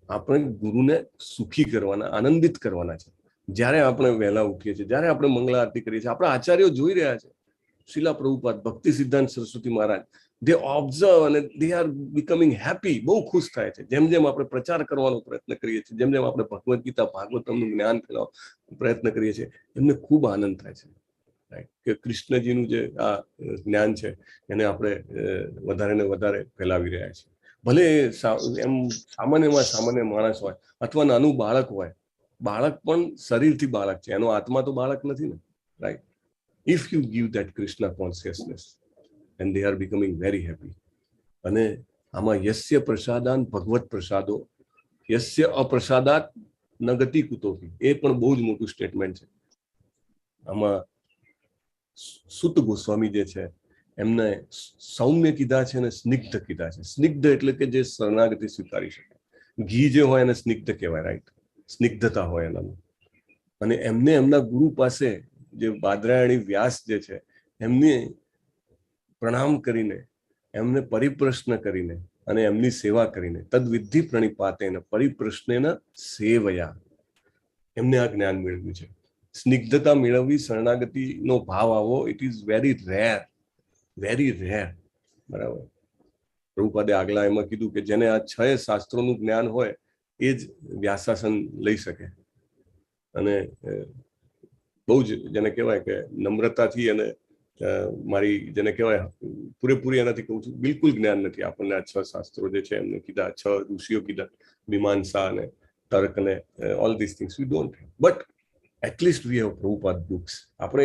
આપણે ગુરુને સુખી કરવાના, આનંદિત કરવાના છે. જ્યારે આપણે વહેલા ઉઠીએ છીએ, જ્યારે આપણે મંગળા આરતી કરીએ છીએ, આપણા આચાર્યો જોઈ રહ્યા છે. શીલા પ્રભુપાદ, ભક્તિ સિદ્ધાંત સરસ્વતી મહારાજ, they observe અને they are becoming happy, બહુ ખુશ થાય છે. જેમ જેમ આપણે પ્રચાર કરવાનો પ્રયત્ન કરીએ છીએ, જેમ જેમ આપણે ભગવદ્ ગીતા ભાગવતમનું જ્ઞાન ફેલાવવાનો પ્રયત્ન કરીએ છીએ, એમને ખૂબ આનંદ થાય છે. કે કૃષ્ણજીનું જે આ જ્ઞાન છે એને આપણે વધારે ને વધારે ફેલાવી રહ્યા છીએ. ભલે એમ સામાન્ય માણસ હોય અથવા નાનું બાળક હોય, બાળક પણ શરીરથી બાળક છે, એનો આત્મા તો બાળક નથી ને, right? If you give that Krishna consciousness, and they are becoming very happy. અને આમાં યસ્ય પ્રસાદાન ભગવત પ્રસાદો, યસ્ય અપ્રસાદાત ન ગતિ કુતોપી, એ પણ બહુ જ મોટું સ્ટેટમેન્ટ છે. આમાં સુત ગોસ્વામી જે છે એમને સૌમ્ય કીધા છે અને સ્નિગ્ધ કીધા છે. સ્નિગ્ધ એટલે કે જે શરણાગતિ સ્વીકારી શકે. ઘી જે હોય એને સ્નિગ્ધ કહેવાય, રાઈટ? સ્નિગ્ધતા હોય એનામાં. અને એમને એમના ગુરુ પાસે જે બાદરાયણી વ્યાસ જે છે એમને પ્રણામ કરીને, એમને પરિપ્રશ્ન કરીને અને એમની સેવા કરીને, તદ્વિધિ પ્રણિપાતેન પરિપ્રશ્નેન સેવયા, એમને આ જ્ઞાન મેળવ્યું છે. સ્નિગ્ધતા મેળવવી, શરણાગતિનો ભાવ આવો, it is very rare, very rare. બરાબર? પ્રભુપાદે આગલા એમાં કીધું કે જેને આ 6 શાસ્ત્રોનું જ્ઞાન હોય એ જ વ્યાસાસન લઈ શકે. અને બહુ જ જેને કહેવાય કે નમ્રતાથી, અને મારી જેને કહેવાય પૂરેપૂરી એનાથી કહું છું, બિલકુલ જ્ઞાન નથી આપણને આ 6 શાસ્ત્રો જે છે એમને કીધા, 6 ઋષિઓ કીધા, મીમાંસા અને તર્ક ને all this things we don't have, but at least we have Prabhupada books. આપણે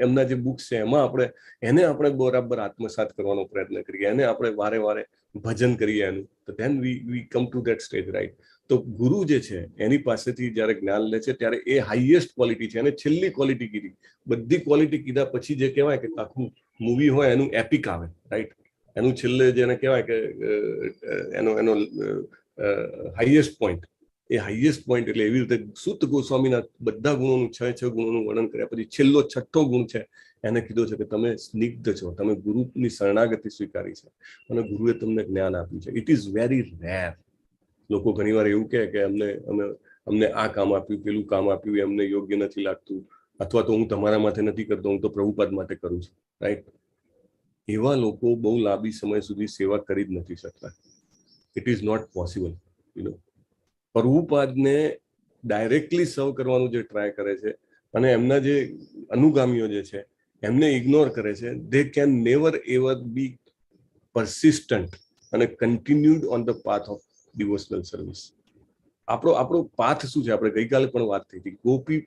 એમના જે બુક્સ છે એમાં આપણે બરાબર આત્મસાત કરવાનો પ્રયત્ન કરીએ, એને આપણે વારે વારે ભજન કરીએ એનું, તો then we come to that stage, right? તો ગુરુ જે છે એની પાસેથી જ્યારે જ્ઞાન લે છે ત્યારે એ હાઈએસ્ટ ક્વોલિટી છે. અને છેલ્લી ક્વોલિટી કીધી, બધી ક્વોલિટી કીધા પછી જે કહેવાય કે આખું મૂવી હોય એનું એપિક આવે, રાઈટ? એનું છેલ્લે જેને કહેવાય કે એનો હાઈએસ્ટ પોઈન્ટ, એ હાઈએસ્ટ પોઈન્ટ એટલે એવી રીતે સુત ગોસ્વામીના બધા ગુણોનું 6 ગુણોનું વર્ણન કર્યા પછી છેલ્લો 6થો ગુણ છે એને કીધો છે કે તમે સ્નિગ્ધ છો, તમે ગુરુની શરણાગતિ સ્વીકારી છે અને ગુરુએ તમને જ્ઞાન આપ્યું છે. It is very rare. લોકો ઘણીવાર એવું કહે કે અમને આ કામ આપ્યું, પેલું કામ આપ્યું, એમને યોગ્ય નથી લાગતું, અથવા તો હું તમારા માટે નથી કરતો, હું તો પ્રભુપાદ માટે કરું છું, રાઈટ? એવા લોકો બહુ લાંબી સમય સુધી સેવા કરી જ નથી શકતા. It is not possible, you know. પ્રભુપાદને ડાયરેક્ટલી સર્વ કરવાનું જે ટ્રાય કરે છે અને એમના જે અનુગામીઓ જે છે એમને ઇગ્નોર કરે છે, they can never ever be persistent અને continued on the path of devotional service. આપણો પાથ શું છે? આપણે ગઈકાલે પણ વાત થઈ હતી, ગોપી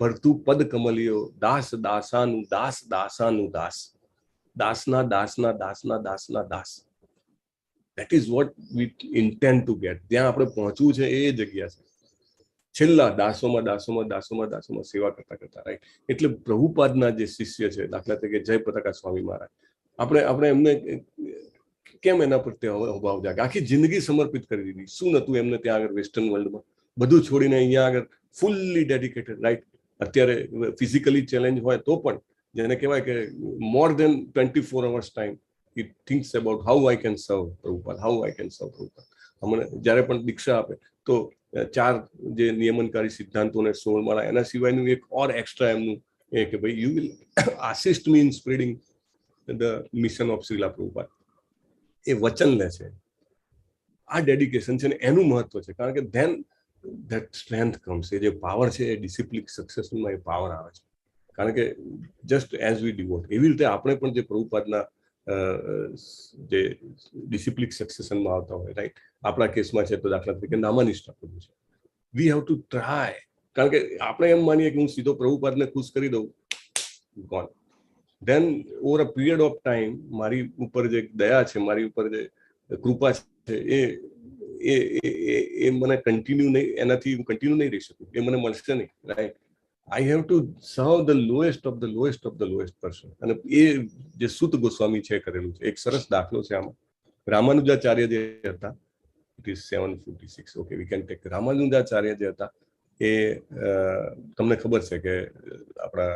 ભરતું પદ કમલિયો, દાસ દાસાનું દાસ, દાસાનું દાસ, દાસના દાસના દાસના દાસના દાસ. That is what we intend to get. ત્યાં આપણે પહોંચવું છે, એ જગ્યા છે. છેલ્લા દાસોમાં સેવા કરતા, રાઈટ? એટલે પ્રભુપાદના જે શિષ્ય છે, દાખલા તરીકે જય પતાકા સ્વામી મહારાજ, આપણે એમને કેમ એના પ્રત્યે અભાવ જાગે? આખી જિંદગી સમર્પિત કરી દીધી. શું નતું એમને ત્યાં આગળ વેસ્ટર્ન વર્લ્ડમાં? બધું છોડીને અહીંયા આગળ ફૂલ્લી ડેડિકેટેડ, રાઈટ? અત્યારે ફિઝિકલી ચેલેન્જ હોય તો પણ જેને કહેવાય કે મોર દેન 24 hours time he thinks about how I can serve Prabhupada, how I can serve Prabhupada. હમણાં જ્યારે પણ દીક્ષા આપે તો 4 જે નિયમનકારી સિદ્ધાંતો ને 16 માળા, એના સિવાયનું એક ઓર એક્સ્ટ્રા એમનું એ કે ભાઈ you will assist me in spreading the mission of Srila Prabhupada. એ વચન લે છે. આ ડેડિકેશન છે ને એનું મહત્વ છે, કારણ કે ધેન ધેટ સ્ટ્રેન્થ કમ્સ. એ જે પાવર છે એ ડિસિપ્લિન સક્સેસમાં એ પાવર આવે છે. કારણ કે જસ્ટ એઝ વી ડિવોટ, એવી રીતે આપણે પણ જે પ્રભુપાદના જે ડિસિપ્લિન સક્સેશનમાં આવતા હોય, રાઈટ? આપણા કેસમાં છે તો દાખલા તરીકે નામાનિષ્ઠા કરવું છે. We have to try. કારણ કે આપણે એમ માનીએ કે હું સીધો પ્રભુપાદને ખુશ કરી દઉં, gone. Then over a period of time મારી ઉપર જે દયા છે, મારી ઉપર જે કૃપા છે, એ મને કન્ટિન્યુ નહીં, એનાથી હું કન્ટિન્યુ નહીં રહી શકું, એ મને મળશે નહીં, right? I have to serve the lowest of the lowest of the lowest person. અને એ જે સુત ગોસ્વામી છે કરેલું છે. એક સરસ દાખલો છે આમાં. રામાનુજાચાર્ય જે હતા, it is 746, okay, we can take. Ramanujacharya જે હતા એ તમને ખબર છે કે આપણા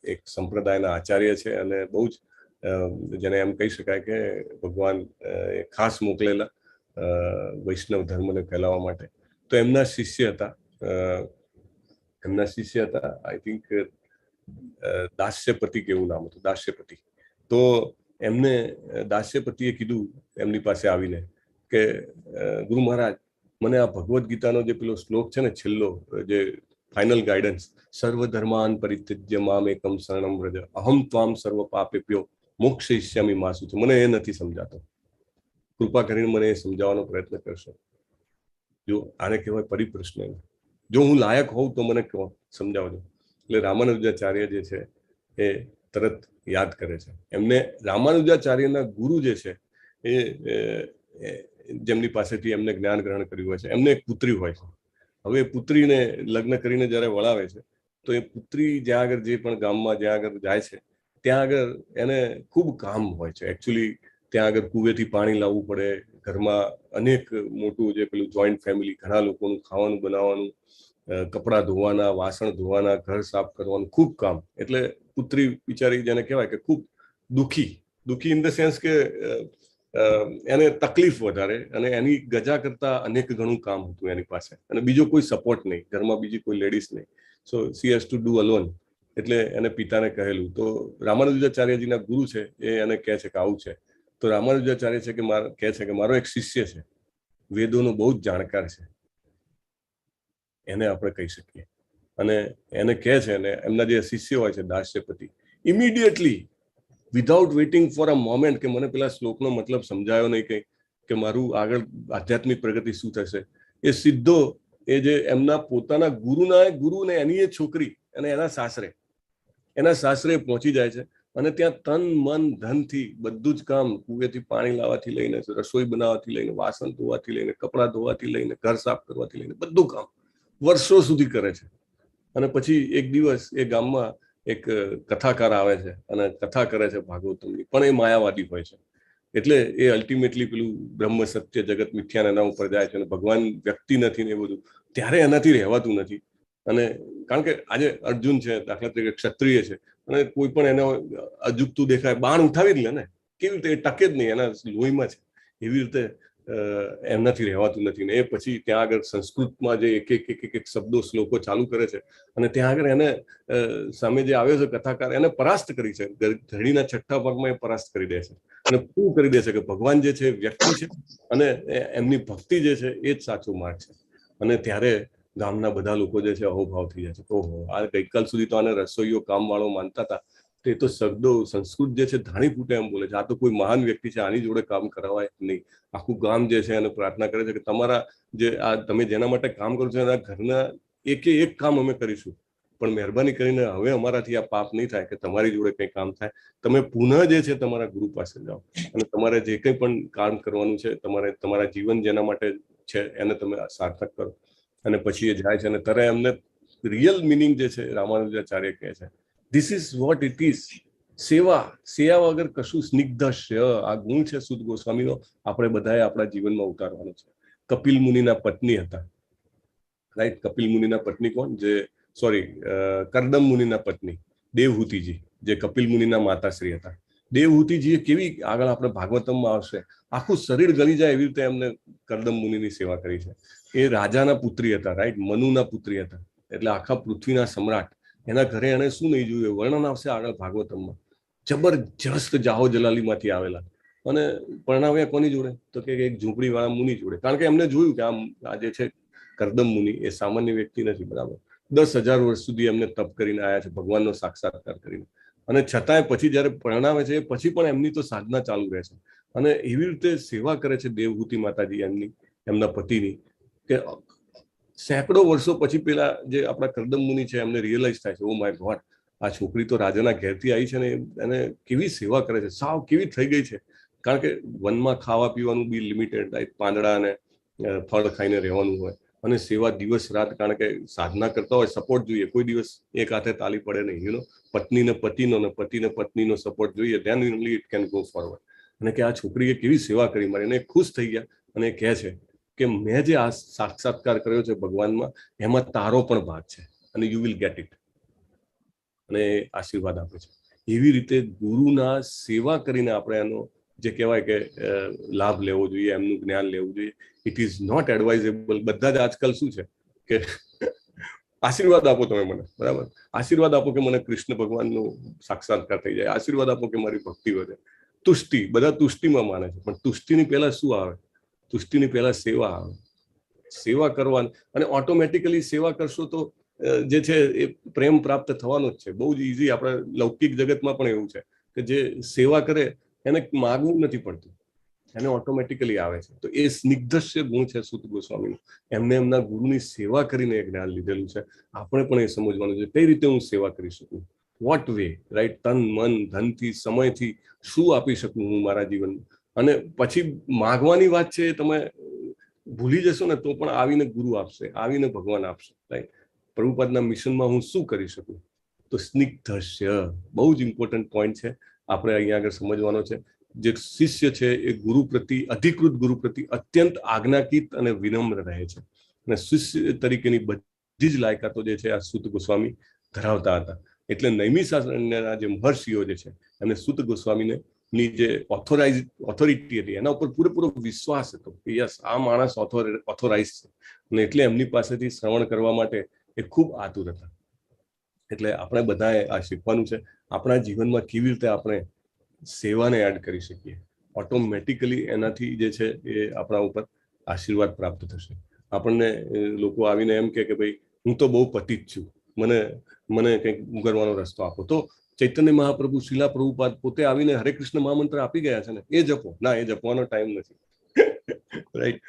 એક સંપ્રદાયના આચાર્ય છે અને બહુ જ જેને એમ કહી શકાય કે ભગવાન ખાસ મોકલેલા વૈષ્ણવ ધર્મને ફેલાવવા માટે. તો એમના શિષ્ય હતા, આઈ થિંક દાસ્યપતિ કેવું નામ હતું, દાસ્યપતિ. તો એમને દાસ્યપતિએ કીધું એમની પાસે આવીને કે ગુરુ મહારાજ, મને આ ભગવદ્ ગીતાનો જે પેલો શ્લોક છે ને છેલ્લો, જે ફાઇનલ ગાઈડન્સ, સર્વ ધર્માન પરિત્યજ્ય મામ એકમ શરણમ વ્રજ અહમ ત્વામ સર્વ પાપેભ્યો મોક્ષયિષ્યામિ મા શુચિ, મને એ નથી સમજાતો, કૃપા કરીને મને એ સમજાવવાનો પ્રયત્ન કરશો. જો આને કહેવાય પરિપ્રશ્ન. જો હું લાયક હોઉં તો મને કહો, સમજાવજો. એટલે રામાનુજાચાર્ય જે છે એ તરત યાદ કરે છે. એમને રામાનુજાચાર્યના ગુરુ જે છે એ જેમની પાસેથી એમને જ્ઞાન ગ્રહણ કર્યું હોય છે, એમને એક પુત્રી હોય છે. હવે પુત્રીને લગ્ન કરીને જ્યારે વળાવે છે તો એ પુત્રી જ્યાં આગળ જે પણ ગામમાં જ્યાં આગળ જાય છે ત્યાં આગળ એને ખૂબ કામ હોય છે. એકચ્યુઅલી ત્યાં આગળ કુવેથી પાણી લાવવું પડે, ઘરમાં અનેક મોટું જે પેલું જોઈન્ટ ફેમિલી, ઘણા લોકોનું ખાવાનું બનાવવાનું, કપડાં ધોવાના, વાસણ ધોવાના, ઘર સાફ કરવાનું, ખૂબ કામ. એટલે પુત્રી બિચારી જેને કહેવાય કે ખૂબ દુઃખી ઇન ધ સેન્સ કે એને તકલીફ વધારે, અને એની ગજા કરતા અનેક ઘણું કામ હતું એની પાસે, અને બીજો કોઈ સપોર્ટ નહીં, ઘરમાં બીજી કોઈ લેડીઝ નહીં. So she has to do alone. એટલે એને પિતાને કહેલું. તો રામાનુજાચાર્યજીના ગુરુ છે એ એને કહે છે કે આવું છે. તો રામાનુજાચાર્ય છે કે કહે છે કે મારો એક શિષ્ય છે, વેદોનો બહુ જ જાણકાર છે, એને આપણે કહી શકીએ. અને એને કહે છે, અને એમના જે શિષ્ય હોય છે દાસ્યપતિ, immediately without waiting for a moment કે મને પેલા શ્લોકનો મતલબ સમજાયો નહીં કંઈ, કે મારું આગળ આધ્યાત્મિક પ્રગતિ શું થશે, એ સીધો એ જે એમના પોતાના ગુરુને એની એ છોકરી અને એના સાસરે પહોંચી જાય છે. અને ત્યાં તન મન ધનથી બધું જ કામ, કુવેથી પાણી લાવવાથી લઈને, રસોઈ બનાવવાથી લઈને, વાસણ ધોવાથી લઈને, કપડાં ધોવાથી લઈને, ઘર સાફ કરવાથી લઈને બધું કામ વર્ષો સુધી કરે છે. અને પછી એક દિવસ એ ગામમાં એક કથાકાર આવે છે અને કથા કરે છે ભાગવતમની, પણ એ માયાવાદી હોય છે. એટલે એ અલ્ટિમેટલી પેલું બ્રહ્મ સત્ય જગત મિથ્યા એના ઉપર જાય છે, અને ભગવાન વ્યક્તિ નથી ને એ બધું. ત્યારે એનાથી રહેવાતું નથી. અને કારણ કે આજે અર્જુન છે દાખલા તરીકે, ક્ષત્રિય છે, અને કોઈ પણ એને અજુગતું દેખાય બાણ ઉઠાવી જ લે ને, કેવી રીતે? એ ટકે જ નહીં, એના લોહીમાં છે. એવી રીતે એમનાથી રહેવાતું નથી. ને એ પછી ત્યાં આગળ સંસ્કૃતમાં જે એક શબ્દો શ્લોકો ચાલુ કરે છે, અને ત્યાં આગળ એને સામે જે આવ્યો છે કથાકાર, એને પરાસ્ત કરી છે. ધડીના છઠ્ઠા ભાગમાં એ પરાસ્ત કરી દે છે, અને પ્રૂવ કરી દે છે કે ભગવાન જે છે વ્યક્તિ છે, અને એમની ભક્તિ જે છે એ જ સાચો માર્ગ છે. અને ત્યારે ગામના બધા લોકો જે છે અહોભાવ થઈ જાય છે. ઓહો, આ ગઈકાલ સુધી તો આને રસોઈયો કામવાળો માનતા હતા, તે તો શબ્દો સંસ્કૃત જે છે ધાણી ફૂટે એમ બોલે છે. આ તો કોઈ મહાન વ્યક્તિ છે, આની જોડે કામ કરાવાય નહીં. આખું ગામ જે છે એને પ્રાર્થના કરે છે કે તમારા જે આ તમે જેના માટે કામ કરો છો એના ઘરના એક કામ અમે કરીશું, પણ મહેરબાની કરીને હવે અમારાથી આ પાપ નહીં થાય કે તમારી જોડે કંઈ કામ થાય. તમે પુનઃ જે છે તમારા ગુરુ પાસે જાઓ, અને તમારે જે કંઈ પણ કામ કરવાનું છે, તમારા જીવન જેના માટે છે એને તમે સાર્થક કરો. અને પછી એ જાય છે, અને ત્યારે એમને રિયલ મિનિંગ જે છે રામાનુજાચાર્ય કહે છે, this is what it is. સેવા વગર કશું. સ્નિગ્ધસ્ય, આ ગુણ છે સુદ ગોસ્વામીનો, આપણે બધાએ આપણા જીવનમાં ઉતારવાનો છે. કપિલ મુનિના પત્ની હતા, રાઈટ? કપિલ મુનિના પત્ની કોણ? કરદમ મુનિના પત્ની દેવહૂતિજી, જે કપિલ મુનિના માતાશ્રી હતા. દેવહૂતિજીએ કેવી, આગળ આપણે ભાગવતમમાં આવશે, આખું શરીર ગળી જાય એવી રીતે એમને કરદમ મુનિની સેવા કરી છે. એ રાજાના પુત્રી હતા, રાઈટ? મનુના પુત્રી હતા. એટલે આખા પૃથ્વીના સમ્રાટ, એના ઘરે એને શું નહીં જોયું, વર્ણન આવશે આગળ ભાગવતમમાં. જબરજસ્ત જાહો જલાલીમાંથી આવેલા, અને પરણાવ્યા કોની જોડે? તો કે એક ઝૂંપડી વાળા મુનિ જોડે. કારણ કે એમને જોયું કે આ જે છે કરદમ મુનિ એ સામાન્ય વ્યક્તિ નથી, બરાબર? 10,000 વર્ષ સુધી એમને તપ કરીને આવ્યા છે, ભગવાનનો સાક્ષાત્કાર કરીને. અને છતાંય પછી જયારે પરણાવે છે પછી પણ એમની તો સાધના ચાલુ રહે છે, અને એવી રીતે સેવા કરે છે દેવહૂતિ માતાજી એમના પતિની, કે સેંકડો વર્ષો પછી પેલા જે આપણા કરદમ મુનિ છે એમને રિયલાઇઝ થાય છે, ઓ માય ગોડ, આ છોકરી તો રાજાના ઘેરથી આવી છે ને એને કેવી સેવા કરે છે, સાવ કેવી થઈ ગઈ છે. કારણ કે વનમાં ખાવા પીવાનું બી લિમિટેડ, પાંદડા અને ફળ ખાઈને રહેવાનું હોય, અને સેવા દિવસ રાત. કારણ કે સાધના કરતા હોય, સપોર્ટ જોઈએ. કોઈ દિવસ એક હાથે તાલી પડે નહીં, પત્નીને પતિનો ને પતિને પત્નીનો સપોર્ટ જોઈએ, than only it can go forward. અને કે આ છોકરીએ કેવી સેવા કરી મારી, એને ખુશ થઈ ગયા, અને કહે છે કે મેં જે આ સાક્ષાત્કાર કર્યો છે ભગવાનમાં, એમાં તારો પણ ભાગ છે, અને યુ વિલ ગેટ ઇટ. અને આશીર્વાદ આપે છે. એવી રીતે ગુરુના સેવા કરીને આપણે એનો જે કહેવાય કે લાભ લેવો જોઈએ, એમનું જ્ઞાન લેવું જોઈએ. It is not advisable. બધા જ આજકાલ શું છે કે આશીર્વાદ આપો તમે મને, બરાબર, આશીર્વાદ આપો કે મને કૃષ્ણ ભગવાનનું સાક્ષાત્કાર થઈ જાય, આશીર્વાદ આપો કે મારી ભક્તિ વધે. તુષ્ટિ, બધા તુષ્ટિમાં માને છે, પણ તુષ્ટિની પહેલા શું આવે? તુષ્ટિની પહેલા સેવા આવે. સેવા કરવાની, અને ઓટોમેટિકલી સેવા કરશો તો જે છે એ પ્રેમ પ્રાપ્ત થવાનો જ છે. બહુ જ ઈઝી. આપણા લૌકિક જગતમાં પણ એવું છે કે જે સેવા કરે એને માગવું નથી પડતું, એને ઓટોમેટિકલી આવે છે. તો એ સ્નિગ્ધસ્ય ગુણ છે સૂત ગોસ્વામીનું. એમને એમના ગુરુની સેવા કરીને એ જ્ઞાન લીધેલું છે. આપણે પણ એ સમજવાનું છે કઈ રીતે હું સેવા કરી શકું, વોટ વે, રાઈટ? તન, મન, ધનથી, સમયથી શું આપી શકું હું મારા જીવનમાં. અને પછી માગવાની વાત છે, તમે ભૂલી જશો ને તો પણ આવીને ગુરુ આપશે, આવીને ભગવાન આપશે, રાઈટ? પ્રભુપાદના મિશનમાં હું શું કરી શકું? તો સ્નિગ્ધસ્ય બહુ જ ઇમ્પોર્ટન્ટ પોઈન્ટ છે, આપણે અહીંયા આગળ સમજવાનો છે. જે શિષ્ય છે એ ગુરુ પ્રતિ, અધિકૃત ગુરુ પ્રતિ અત્યંત આજ્ઞાકીત અને વિનમ્ર રહે છે. અને શિષ્ય તરીકેની બધી જ લાયકાતો જે છે આ સૂત ગોસ્વામી ધરાવતા હતા. એટલે નૈમિષારણ્યના જે મહર્ષિઓ જે છે એમને સૂત ગોસ્વામીને ની જે ઓથોરિટી હતી એના ઉપર પૂરેપૂરો વિશ્વાસ હતો કે યસ, આ માણસ ઓથોરાઇઝ છે. અને એટલે એમની પાસેથી શ્રવણ કરવા માટે એ ખૂબ આતુર હતા. એટલે આપણે બધાએ આ શીખવાનું છે, આપણા જીવનમાં કેવી રીતે આપણે સેવાને એડ કરી શકીએ. ઓટોમેટિકલી એનાથી જે છે એ આપણા ઉપર આશીર્વાદ પ્રાપ્ત થશે. આપણને લોકો આવીને એમ કે ભાઈ હું તો બહુ પતિત છું, મને કંઈક ઉગરવાનો રસ્તો આપો. તો ચૈતન્ય મહાપ્રભુ, શીલા પ્રભુપાદ પોતે આવીને હરે કૃષ્ણ મહામંત્ર આપી ગયા છે ને, એ જપો. ના, એ જપવાનો ટાઈમ નથી, રાઈટ?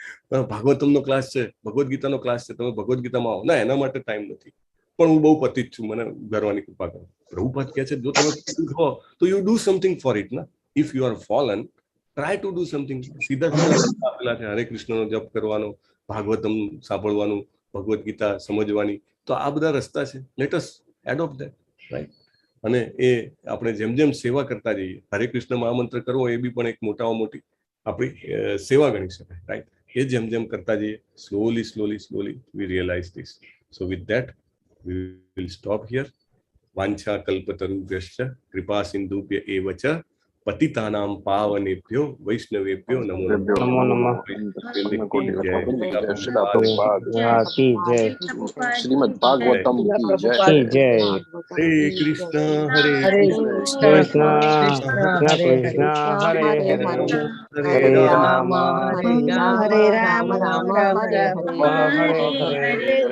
ભાગવતમનો ક્લાસ છે, ભગવદ્ ગીતાનો ક્લાસ છે, તમે ભગવદ્ ગીતામાં આવો. ના, એના માટે ટાઈમ નથી, પણ હું બહુ પતિત છું, મને ઉગારવાની કૃપા કરો. પ્રભુપાદ કહે છે જો તમે પતિત હો તો you do something for it ના. If you are fallen, try to do something. સીધા આપેલા છે હરે કૃષ્ણનો જપ કરવાનો, ભાગવતમ સાંભળવાનું, ભગવદ્ ગીતા સમજવાની. તો આ બધા રસ્તા છે. Let us adopt that, right? અને એ આપણે જેમ જેમ સેવા કરતા જઈએ, હરે કૃષ્ણ મહામંત્ર કરવો એ બી પણ એક મોટામાં મોટી આપણી સેવા ગણી શકાય, રાઈટ? એ જેમ જેમ કરતા જઈએ, slowly we realise this. So with that we will stop here. Vancha kalpatarubhyascha kripa sindhubhya eva cha patitanam pavanebhyo vaishnavebhyo namo નમો નમઃ. કી જય. શ્રીમદ ભાગવતમ કી જય. કી જય. હરે કૃષ્ણ હરે હરે કૃષ્ણ કૃષ્ણ કૃષ્ણ હરે હરે, હરે રામ હરે રામ, રામ રામ હરે હરે. હરે હરે.